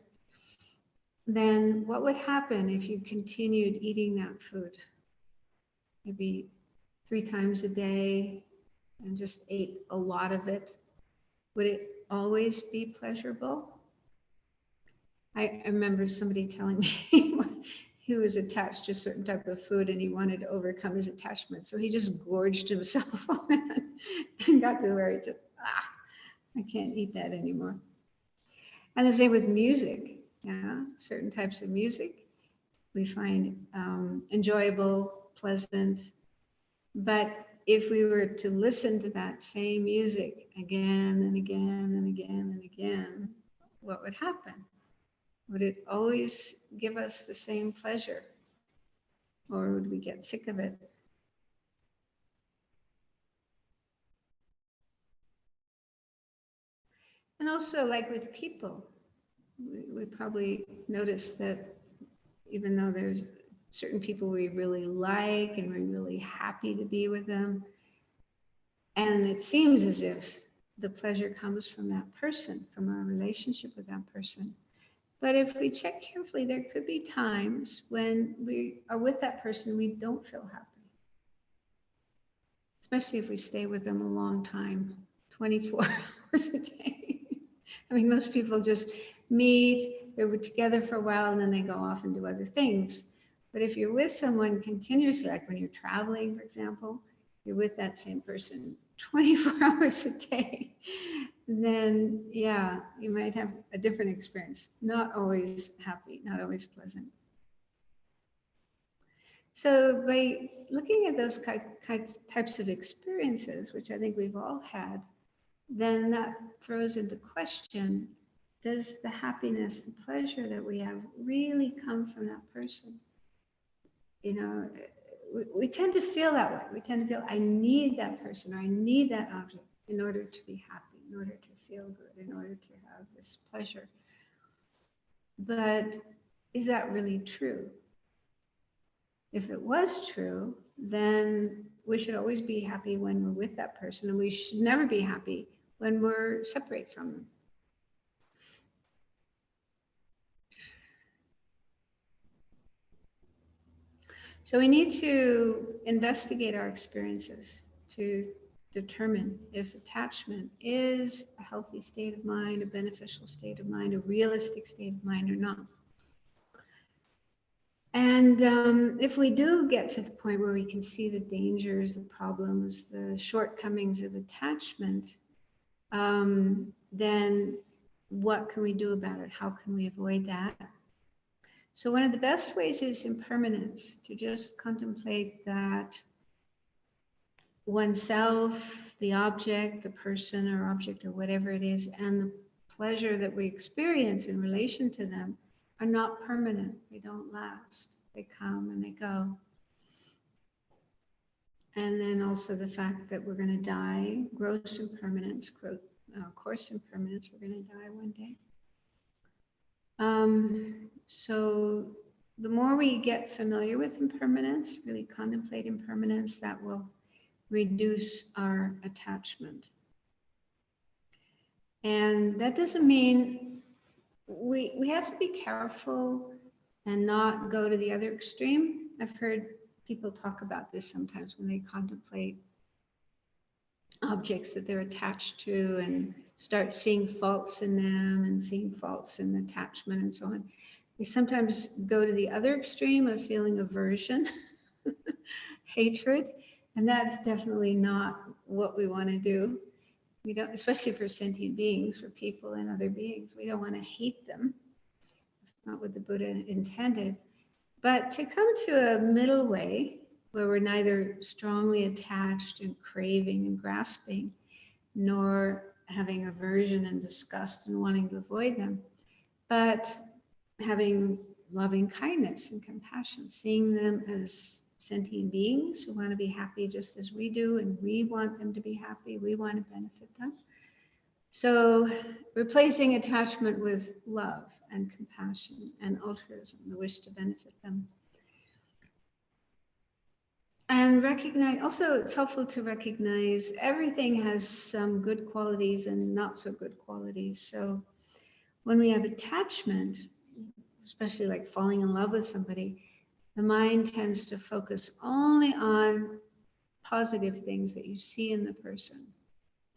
then what would happen if you continued eating that food? Maybe 3 times a day and just ate a lot of it. Would it always be pleasurable? I remember somebody telling me he was attached to a certain type of food and he wanted to overcome his attachment. So he just gorged himself on it and got to where he just, I can't eat that anymore. And the same with music. Yeah, certain types of music we find enjoyable, pleasant. But if we were to listen to that same music again and again and again and again, what would happen? Would it always give us the same pleasure? Or would we get sick of it? And also, like with people, we probably notice that even though there's certain people we really like and we're really happy to be with them, and it seems as if the pleasure comes from that person, from our relationship with that person. But if we check carefully, there could be times when we are with that person, we don't feel happy. Especially if we stay with them a long time, 24 hours a day. I mean, most people just meet, they're together for a while, and then they go off and do other things. But if you're with someone continuously, like when you're traveling, for example, you're with that same person 24 hours a day, then yeah, you might have a different experience. Not always happy, not always pleasant. So by looking at those types of experiences, which I think we've all had, then that throws into question, does the happiness, the pleasure that we have really come from that person? You know, we tend to feel that way. We tend to feel, I need that person, or I need that object in order to be happy, in order to feel good, in order to have this pleasure. But is that really true? If it was true, then we should always be happy when we're with that person, and we should never be happy when we're separate from them. So we need to investigate our experiences to determine if attachment is a healthy state of mind, a beneficial state of mind, a realistic state of mind or not. And if we do get to the point where we can see the dangers, the problems, the shortcomings of attachment, then what can we do about it? How can we avoid that? So one of the best ways is impermanence, to just contemplate that oneself, the object, the person or object or whatever it is, and the pleasure that we experience in relation to them are not permanent. They don't last. They come and they go. And then also the fact that we're going to die, gross impermanence, coarse impermanence, we're going to die one day. So the more we get familiar with impermanence, really contemplate impermanence, that will reduce our attachment. And that doesn't mean we have to be careful and not go to the other extreme. I've heard people talk about this sometimes when they contemplate objects that they're attached to and start seeing faults in them and seeing faults in attachment and so on. They sometimes go to the other extreme of feeling aversion, hatred, and that's definitely not what we want to do. We don't, especially for sentient beings, for people and other beings, we don't want to hate them. That's not what the Buddha intended. But to come to a middle way where we're neither strongly attached and craving and grasping, nor having aversion and disgust and wanting to avoid them, but having loving kindness and compassion, seeing them as sentient beings who want to be happy just as we do, and we want them to be happy, we want to benefit them. So replacing attachment with love and compassion and altruism, the wish to benefit them. And recognize, also it's helpful to recognize everything has some good qualities and not so good qualities. So when we have attachment, especially like falling in love with somebody, the mind tends to focus only on positive things that you see in the person.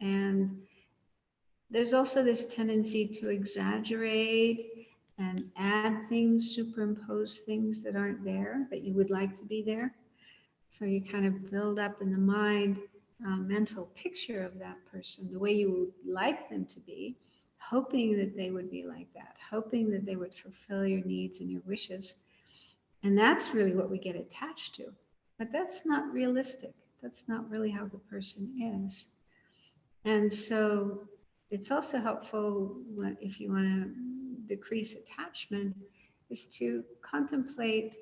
And there's also this tendency to exaggerate and add things, superimpose things that aren't there, that you would like to be there. So you kind of build up in the mind a mental picture of that person, the way you would like them to be, hoping that they would be like that, hoping that they would fulfill your needs and your wishes. And that's really what we get attached to. But that's not realistic. That's not really how the person is. And so it's also helpful if you want to decrease attachment, is to contemplate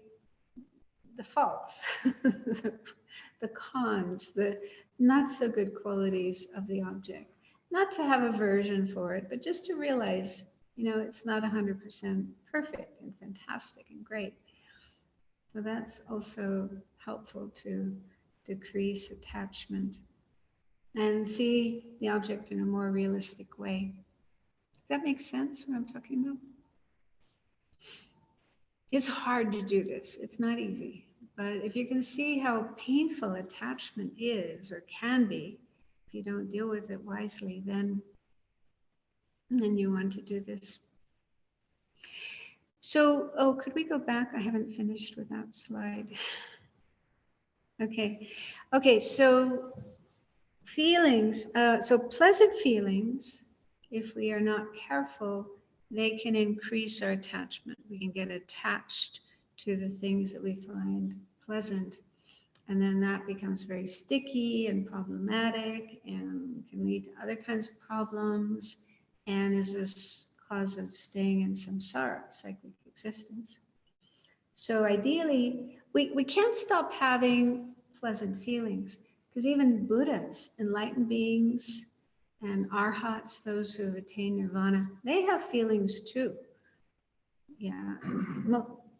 the faults, the cons, the not so good qualities of the object. Not to have aversion for it, but just to realize, it's not 100% perfect and fantastic and great. So that's also helpful to decrease attachment and see the object in a more realistic way. Does that make sense what I'm talking about? It's hard to do this. It's not easy. But if you can see how painful attachment is or can be, if you don't deal with it wisely, then you want to do this. So, could we go back? I haven't finished with that slide. Okay, so feelings, so pleasant feelings, if we are not careful, they can increase our attachment. We can get attached to the things that we find pleasant. And then that becomes very sticky and problematic and can lead to other kinds of problems and is this cause of staying in samsara, cyclic existence. So ideally, we can't stop having pleasant feelings because even Buddhas, enlightened beings, and arhats, those who have attained nirvana, they have feelings too. Yeah,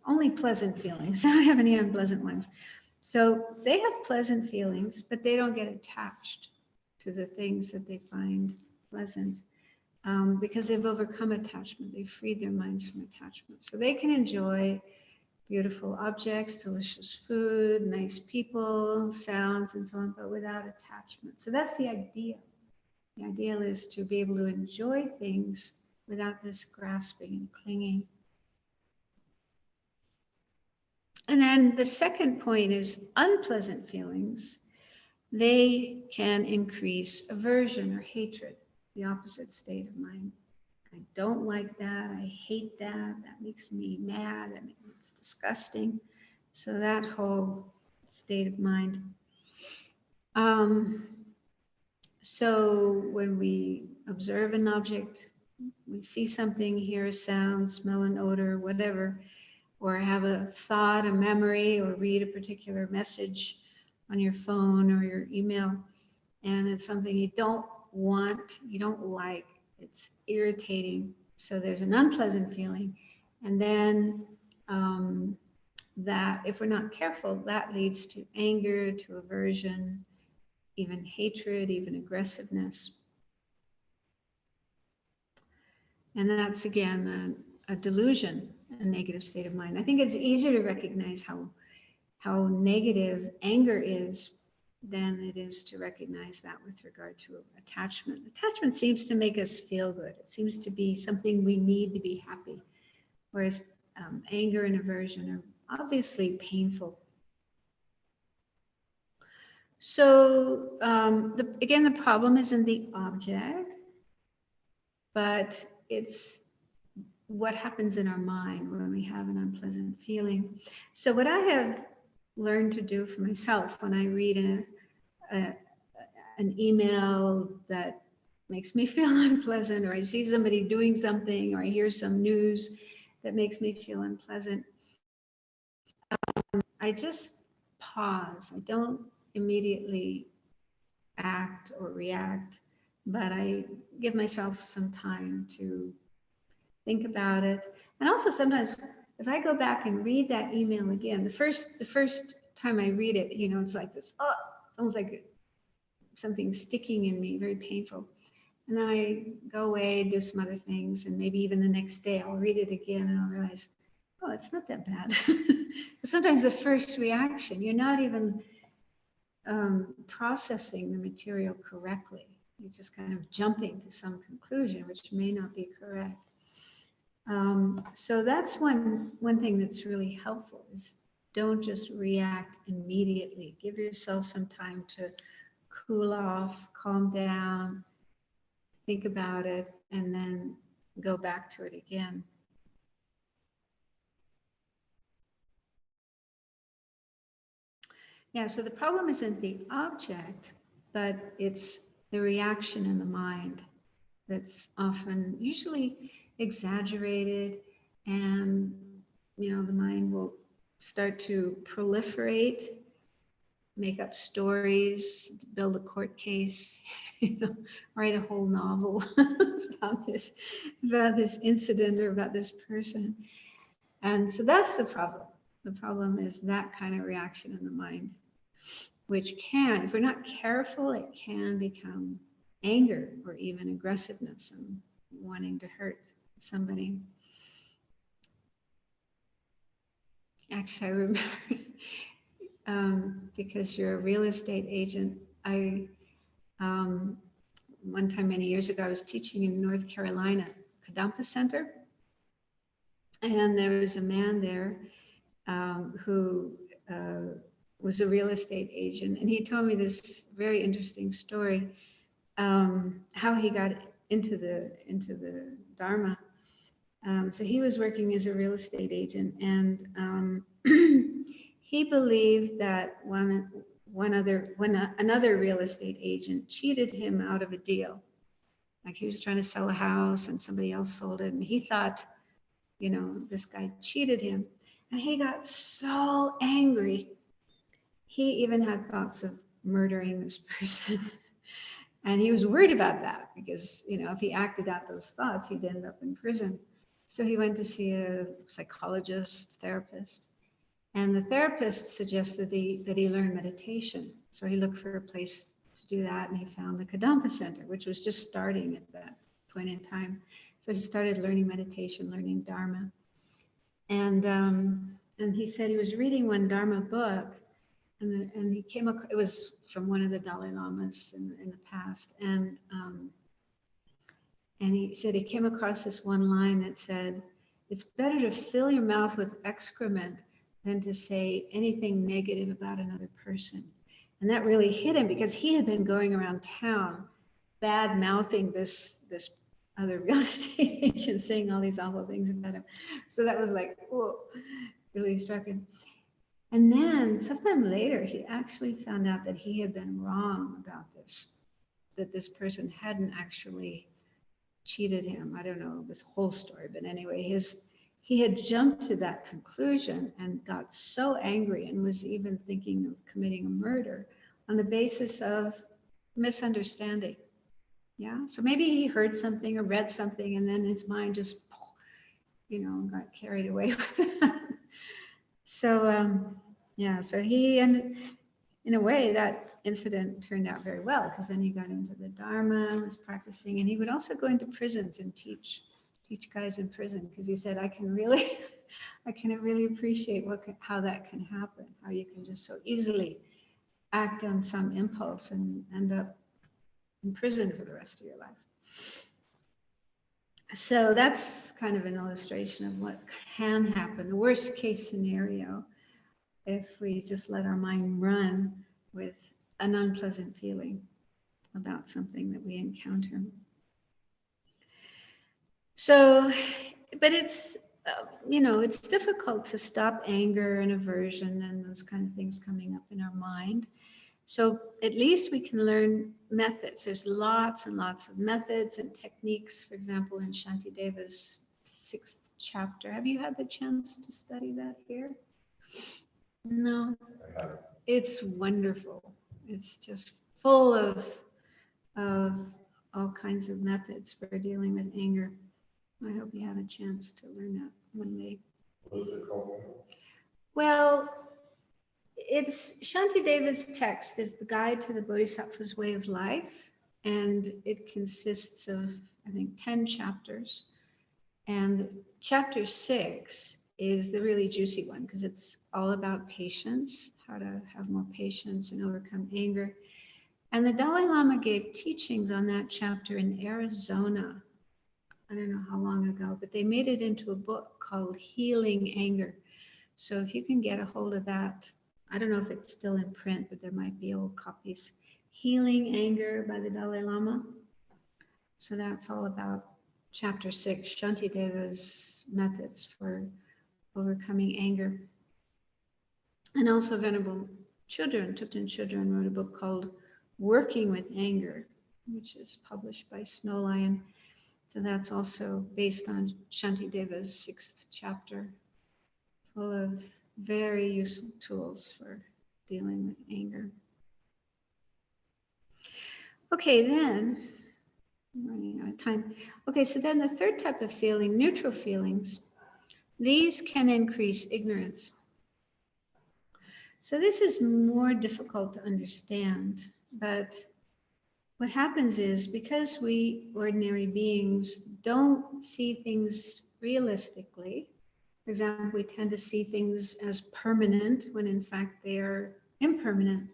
only pleasant feelings. I don't have any unpleasant ones. So they have pleasant feelings, but they don't get attached to the things that they find pleasant because they've overcome attachment. They've freed their minds from attachment. So they can enjoy beautiful objects, delicious food, nice people, sounds, and so on, but without attachment. So that's the ideal. The ideal is to be able to enjoy things without this grasping and clinging. And then the second point is unpleasant feelings. They can increase aversion or hatred, the opposite state of mind. I don't like that. I hate that. That makes me mad. I mean, it's disgusting. So that whole state of mind. So when we observe an object, we see something, hear a sound, smell an odor, whatever, or have a thought, a memory, or read a particular message on your phone or your email, and it's something you don't want, you don't like, it's irritating. So there's an unpleasant feeling. And then that, if we're not careful, that leads to anger, to aversion, even hatred, even aggressiveness. And that's, again, a delusion, a negative state of mind. I think it's easier to recognize how negative anger is than it is to recognize that with regard to attachment. Attachment seems to make us feel good. It seems to be something we need to be happy, whereas anger and aversion are obviously painful. So again, the problem isn't the object, but it's what happens in our mind when we have an unpleasant feeling. So what I have learned to do for myself when I read an email that makes me feel unpleasant, or I see somebody doing something, or I hear some news that makes me feel unpleasant, I just pause. I don't immediately act or react, but I give myself some time to think about it. And also sometimes if I go back and read that email again, the first time I read it, it's like this, it's almost like something sticking in me, very painful. And then I go away, do some other things, and maybe even the next day I'll read it again and I'll realize, oh, it's not that bad. Sometimes the first reaction, you're not even processing the material correctly. You're just kind of jumping to some conclusion, which may not be correct. So that's one thing that's really helpful, is don't just react immediately. Give yourself some time to cool off, calm down, think about it, and then go back to it again. Yeah, so the problem isn't the object, but it's the reaction in the mind that's often, usually exaggerated, and the mind will start to proliferate, make up stories, build a court case, write a whole novel about this incident or about this person. And so that's the problem. The problem is that kind of reaction in the mind, which can, if we're not careful, it can become anger or even aggressiveness and wanting to hurt somebody. Actually, I remember, because you're a real estate agent, one time many years ago, I was teaching in North Carolina, Kadampa Center, and there was a man there who was a real estate agent, and he told me this very interesting story, how he got into the Dharma. So he was working as a real estate agent, and he believed that when another real estate agent cheated him out of a deal, like he was trying to sell a house and somebody else sold it, and he thought, this guy cheated him, and he got so angry. He even had thoughts of murdering this person. And he was worried about that because, if he acted out those thoughts, he'd end up in prison. So he went to see a psychologist, therapist. And the therapist suggested that he learn meditation. So he looked for a place to do that, and he found the Kadampa Center, which was just starting at that point in time. So he started learning meditation, learning Dharma. And he said he was reading one Dharma book, and he came across, it was from one of the Dalai Lamas in the past, and he said he came across this one line that said, "It's better to fill your mouth with excrement than to say anything negative about another person." And that really hit him, because he had been going around town bad mouthing this other real estate agent, saying all these awful things about him. So that was like, whoa, really struck him. And then sometime later, he actually found out that he had been wrong about this, that this person hadn't actually cheated him. I don't know this whole story, but anyway, he had jumped to that conclusion and got so angry and was even thinking of committing a murder on the basis of misunderstanding. Yeah, so maybe he heard something or read something, and then his mind just, got carried away with that. So, so he ended, in a way, that incident turned out very well, because then he got into the Dharma, was practicing, and he would also go into prisons and teach guys in prison, because he said, I can really appreciate how that can happen, how you can just so easily act on some impulse and end up in prison for the rest of your life. So that's kind of an illustration of what can happen, the worst case scenario, if we just let our mind run with an unpleasant feeling about something that we encounter. So, but it's, it's difficult to stop anger and aversion and those kind of things coming up in our mind. So at least we can learn methods. There's lots and lots of methods and techniques. For example, in Shantideva's 6th chapter. Have you had the chance to study that here? No. It's wonderful. It's just full of all kinds of methods for dealing with anger. I hope you have a chance to learn that one day. What is it called? Well, it's Shantideva's text is the guide to the Bodhisattva's way of life, and it consists of, I think, 10 chapters. And chapter 6 is the really juicy one, because it's all about patience, how to have more patience and overcome anger. And the Dalai Lama gave teachings on that chapter in Arizona. I don't know how long ago, but they made it into a book called Healing Anger. So if you can get a hold of that, I don't know if it's still in print, but there might be old copies. Healing Anger by the Dalai Lama. So that's all about chapter 6, Shantideva's methods for overcoming anger. And also Venerable Children, Thupten Children, wrote a book called Working with Anger, which is published by Snow Lion. So that's also based on Shantideva's 6th chapter, full of very useful tools for dealing with anger. Okay, then, I'm running out of time. Okay, so then the third type of feeling, neutral feelings, these can increase ignorance. So this is more difficult to understand, but what happens is, because we ordinary beings don't see things realistically, for example, we tend to see things as permanent when in fact they are impermanent.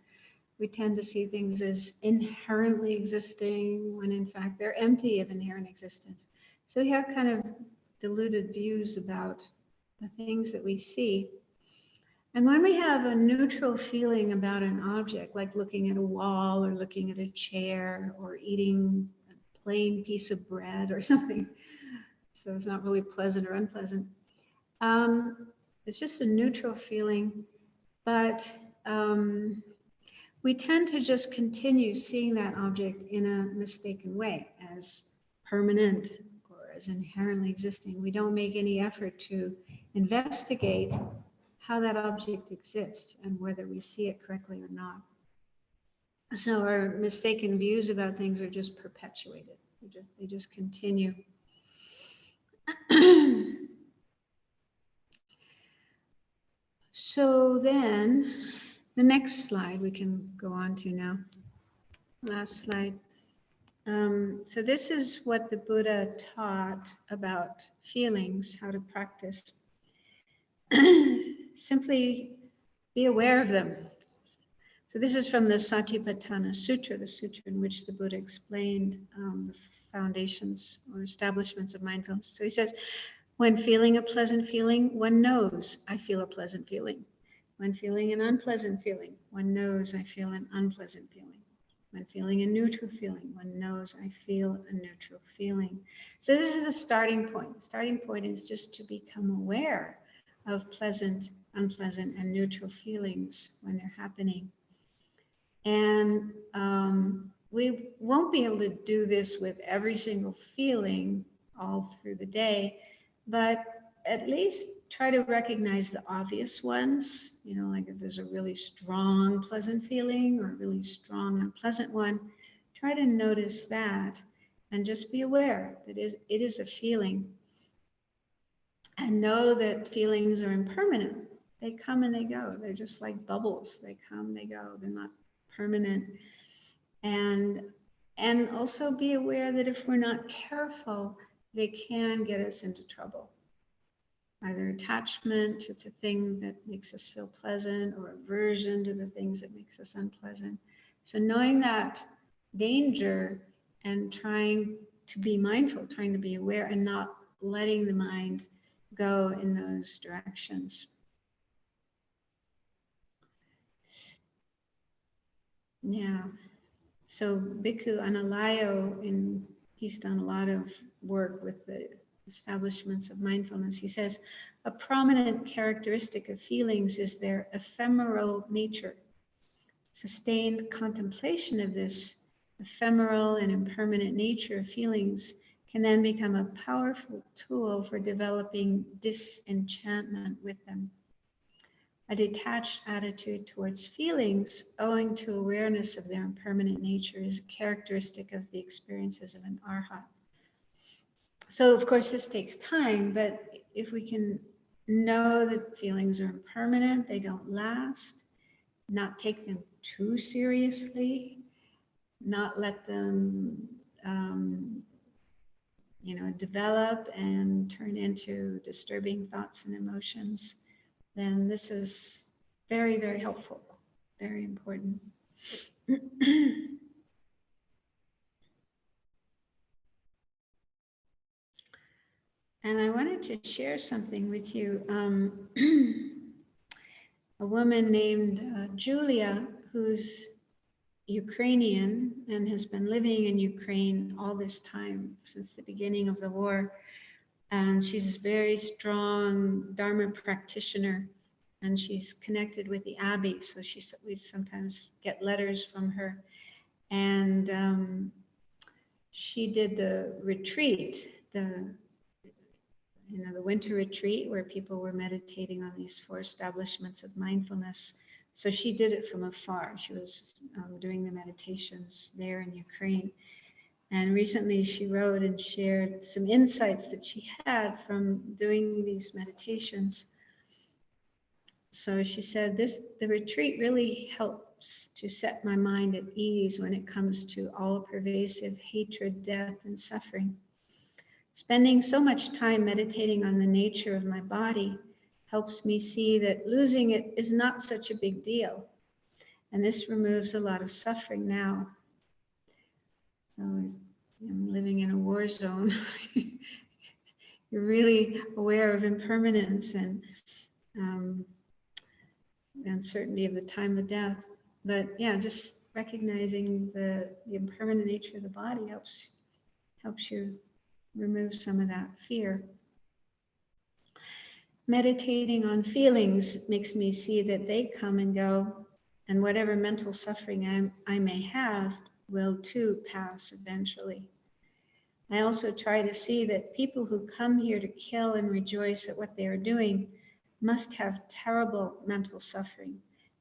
We tend to see things as inherently existing when in fact they're empty of inherent existence. So we have kind of diluted views about the things that we see. And when we have a neutral feeling about an object, like looking at a wall or looking at a chair or eating a plain piece of bread or something, so it's not really pleasant or unpleasant, it's just a neutral feeling, but we tend to just continue seeing that object in a mistaken way, as permanent or as inherently existing. We don't make any effort to investigate how that object exists and whether we see it correctly or not. So our mistaken views about things are just perpetuated. They just continue. So then, the next slide we can go on to now. Last slide. So this is what the Buddha taught about feelings, how to practice. Simply be aware of them. So this is from the Satipatthana Sutra, the sutra in which the Buddha explained the foundations or establishments of mindfulness. So he says, when feeling a pleasant feeling, one knows I feel a pleasant feeling. When feeling an unpleasant feeling, one knows I feel an unpleasant feeling. When feeling a neutral feeling, one knows I feel a neutral feeling. So this is the starting point. The starting point is just to become aware of pleasant, unpleasant, and neutral feelings when they're happening. And we won't be able to do this with every single feeling all through the day, but at least try to recognize the obvious ones. You know, like if there's a really strong pleasant feeling or a really strong unpleasant one, try to notice that and just be aware that it is a feeling. And know that feelings are impermanent. They come and they go. They're just like bubbles. They come, they go. They're not permanent. And also be aware that if we're not careful, they can get us into trouble. Either attachment to the thing that makes us feel pleasant or aversion to the things that makes us unpleasant. So knowing that danger and trying to be mindful, trying to be aware and not letting the mind go in those directions. Yeah. So Bhikkhu Analayo, he's done a lot of work with the establishments of mindfulness. He says, a prominent characteristic of feelings is their ephemeral nature. Sustained contemplation of this ephemeral and impermanent nature of feelings can then become a powerful tool for developing disenchantment with them. A detached attitude towards feelings, owing to awareness of their impermanent nature, is a characteristic of the experiences of an arhat. So, of course, this takes time, but if we can know that feelings are impermanent, they don't last, not take them too seriously, not let them develop and turn into disturbing thoughts and emotions, then this is very, very helpful, very important. And I wanted to share something with you. A woman named Julia, who's Ukrainian and has been living in Ukraine all this time since the beginning of the war. And she's a very strong Dharma practitioner, and she's connected with the Abbey. So we sometimes get letters from her. And she did the retreat, the winter retreat where people were meditating on these four establishments of mindfulness. So she did it from afar. She was doing the meditations there in Ukraine. And recently she wrote and shared some insights that she had from doing these meditations. So she said, the retreat really helps to set my mind at ease when it comes to all pervasive hatred, death, and suffering. Spending so much time meditating on the nature of my body helps me see that losing it is not such a big deal. And this removes a lot of suffering now. So I'm living in a war zone. You're really aware of impermanence and the uncertainty of the time of death. But yeah, just recognizing the impermanent nature of the body helps you remove some of that fear. Meditating on feelings makes me see that they come and go, and whatever mental suffering I may have will too pass eventually. I also try to see that people who come here to kill and rejoice at what they are doing must have terrible mental suffering,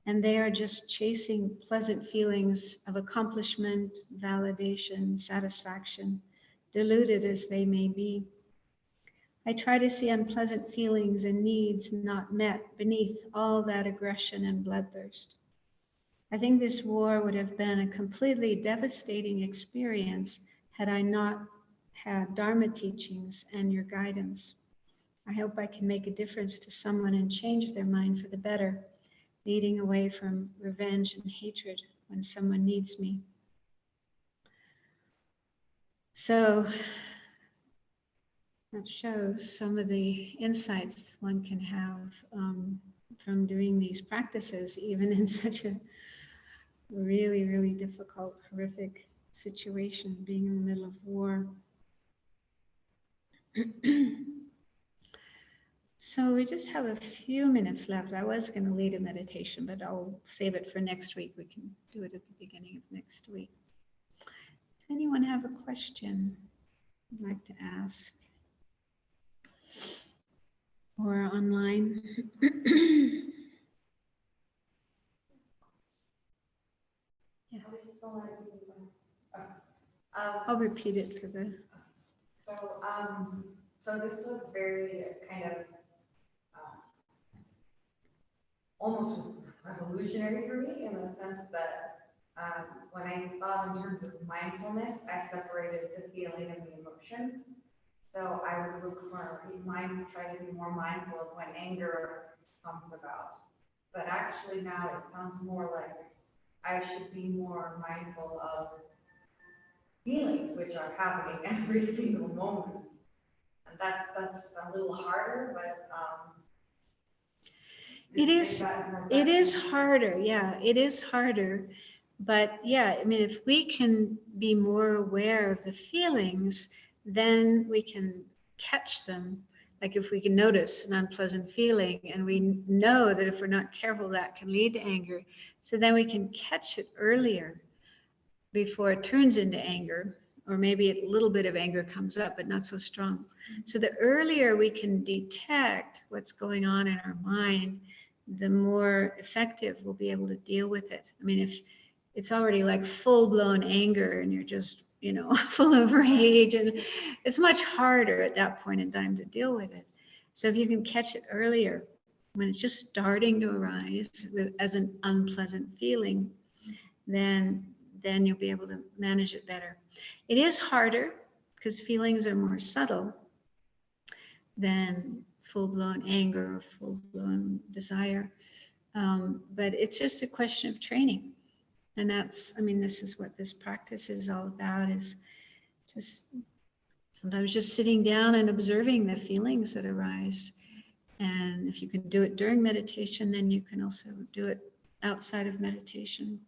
and they are just chasing pleasant feelings of accomplishment, validation, satisfaction, deluded as they may be. I try to see unpleasant feelings and needs not met beneath all that aggression and bloodthirst. I think this war would have been a completely devastating experience had I not had Dharma teachings and your guidance. I hope I can make a difference to someone and change their mind for the better, leading away from revenge and hatred when someone needs me. So that shows some of the insights one can have from doing these practices, even in such a really, really difficult, horrific situation, being in the middle of war. So we just have a few minutes left. I was going to lead a meditation, but I'll save it for next week. We can do it at the beginning of next week. Does anyone have a question you'd like to ask? Or online? Yeah. I'll repeat it for the... So this was very kind of almost revolutionary for me in the sense that when I thought in terms of mindfulness, I separated the feeling and the emotion. So I would look for try to be more mindful of when anger comes about. But actually now it sounds more like I should be more mindful of feelings which are happening every single moment. And that's a little harder, but it is harder. Yeah, it is harder. But yeah, I mean, if we can be more aware of the feelings, then we can catch them. Like if we can notice an unpleasant feeling and we know that if we're not careful, that can lead to anger. So then we can catch it earlier before it turns into anger, or maybe a little bit of anger comes up, but not so strong. So the earlier we can detect what's going on in our mind, the more effective we'll be able to deal with it. I mean, if it's already like full-blown anger and you're just, full of rage, and it's much harder at that point in time to deal with it. So if you can catch it earlier, when it's just starting to arise as an unpleasant feeling, then you'll be able to manage it better. It is harder because feelings are more subtle than full-blown anger or full-blown desire. But it's just a question of training. And this is what this practice is all about, is just sometimes just sitting down and observing the feelings that arise. And if you can do it during meditation, then you can also do it outside of meditation.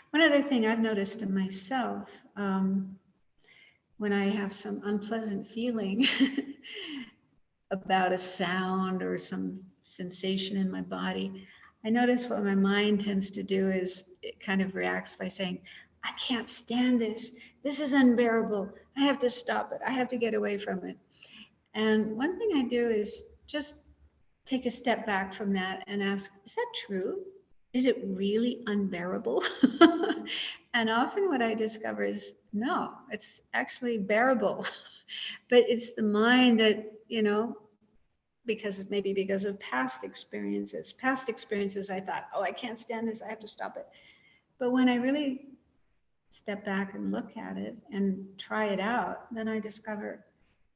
One other thing I've noticed in myself, when I have some unpleasant feeling about a sound or some sensation in my body, I notice what my mind tends to do is it kind of reacts by saying, I can't stand this. This is unbearable. I have to stop it. I have to get away from it. And one thing I do is just take a step back from that and ask, is that true? Is it really unbearable? And often what I discover is, no, it's actually bearable. But it's the mind that, because of past experiences. I thought, oh, I can't stand this. I have to stop it. But when I really step back and look at it and try it out, then I discover,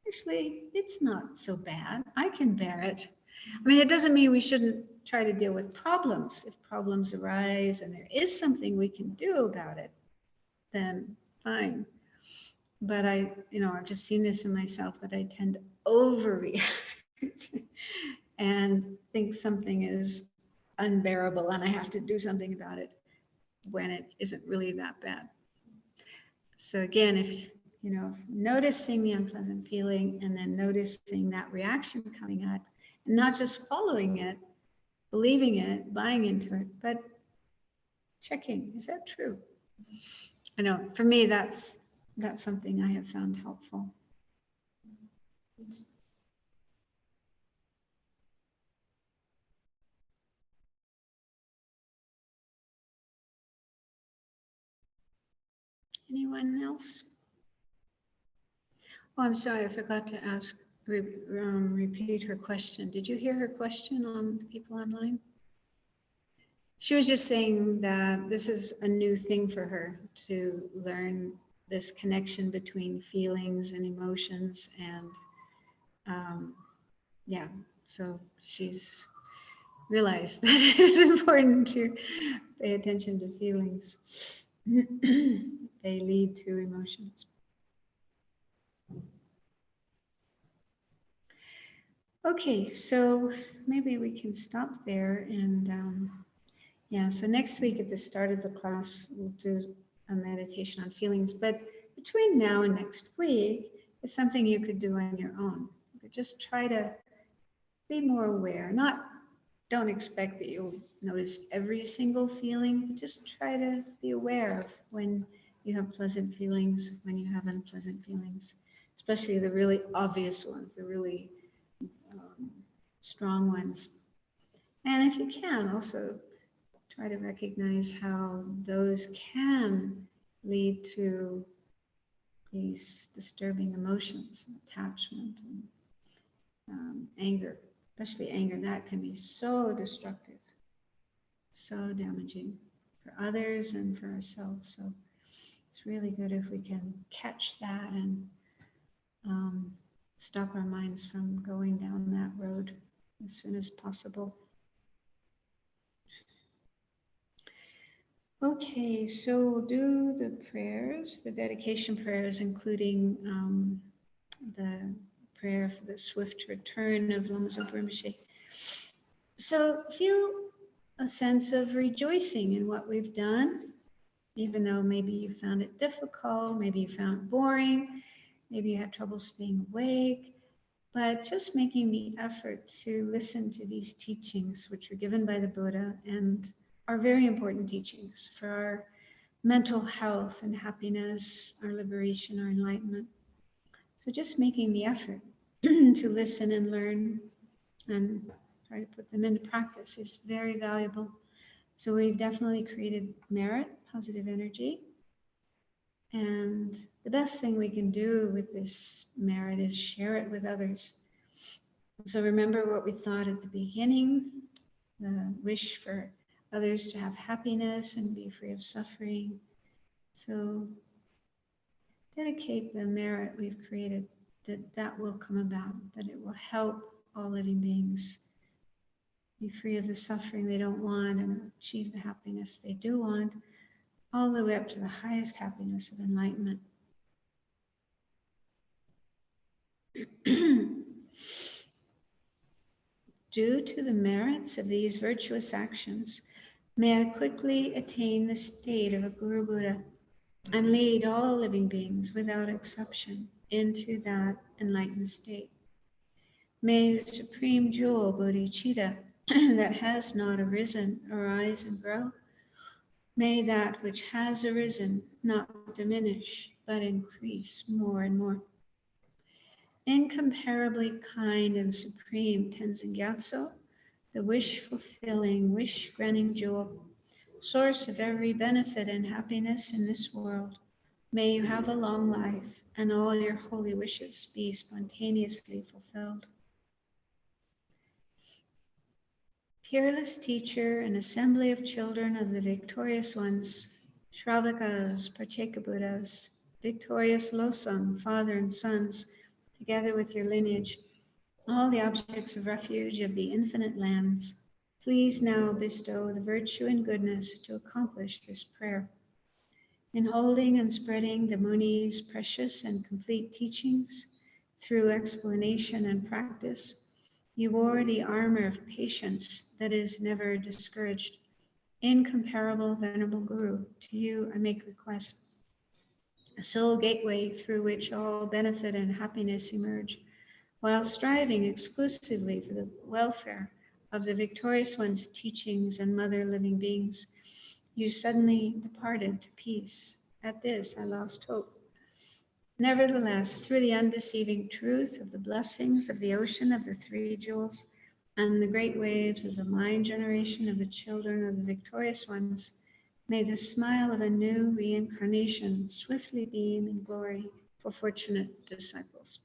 actually, it's not so bad. I can bear it. I mean, it doesn't mean we shouldn't try to deal with problems. If problems arise and there is something we can do about it, then fine. But I've just seen this in myself, that I tend to overreact and think something is unbearable and I have to do something about it when it isn't really that bad. So again, if noticing the unpleasant feeling and then noticing that reaction coming up, and not just following it, believing it, buying into it, but checking, is that true? I know for me, that's something I have found helpful. Anyone else? Oh, I'm sorry, I forgot to ask, repeat her question. Did you hear her question on the people online? She was just saying that this is a new thing for her to learn this connection between feelings and emotions, and yeah, so she's realized that it's important to pay attention to feelings. They lead to emotions. Okay, so maybe we can stop there, and yeah, so next week at the start of the class, we'll do a meditation on feelings, but between now and next week, it's something you could do on your own. You could just try to be more aware. Don't expect that you'll notice every single feeling. Just try to be aware of when you have pleasant feelings, when you have unpleasant feelings, especially the really obvious ones, the really strong ones. And if you can, also try to recognize how those can lead to these disturbing emotions, attachment and anger, especially anger. That can be so destructive, so damaging for others and for ourselves. So it's really good if we can catch that and stop our minds from going down that road as soon as possible. Okay, so we'll do the prayers, the dedication prayers, including the prayer for the swift return of Lama Zopa Rinpoche. So feel a sense of rejoicing in what we've done, even though maybe you found it difficult, maybe you found it boring, maybe you had trouble staying awake, but just making the effort to listen to these teachings, which were given by the Buddha and are very important teachings for our mental health and happiness, our liberation, our enlightenment. So just making the effort to listen and learn and try to put them into practice is very valuable. So we've definitely created merit, positive energy. And the best thing we can do with this merit is share it with others. So remember what we thought at the beginning, the wish for others to have happiness and be free of suffering. So dedicate the merit we've created, that will come about, that it will help all living beings be free of the suffering they don't want and achieve the happiness they do want, all the way up to the highest happiness of enlightenment. Due to the merits of these virtuous actions, may I quickly attain the state of a Guru Buddha and lead all living beings without exception into that enlightened state. May the supreme jewel bodhicitta that has not arisen arise and grow. May that which has arisen not diminish, but increase more and more. Incomparably kind and supreme Tenzin Gyatso, the wish-fulfilling, wish-granting jewel, source of every benefit and happiness in this world, may you have a long life and all your holy wishes be spontaneously fulfilled. Peerless teacher and assembly of children of the victorious ones, Shravakas, Parcheka Buddhas, victorious Losang, father and sons, together with your lineage, all the objects of refuge of the infinite lands, please now bestow the virtue and goodness to accomplish this prayer. In holding and spreading the Muni's precious and complete teachings through explanation and practice, you wore the armor of patience that is never discouraged. Incomparable Venerable Guru, to you I make request, a sole gateway through which all benefit and happiness emerge, while striving exclusively for the welfare of the victorious one's teachings and mother living beings. You suddenly departed to peace. At this I lost hope. Nevertheless, through the undeceiving truth of the blessings of the ocean of the three jewels and the great waves of the mind generation of the children of the victorious ones, may the smile of a new reincarnation swiftly beam in glory for fortunate disciples.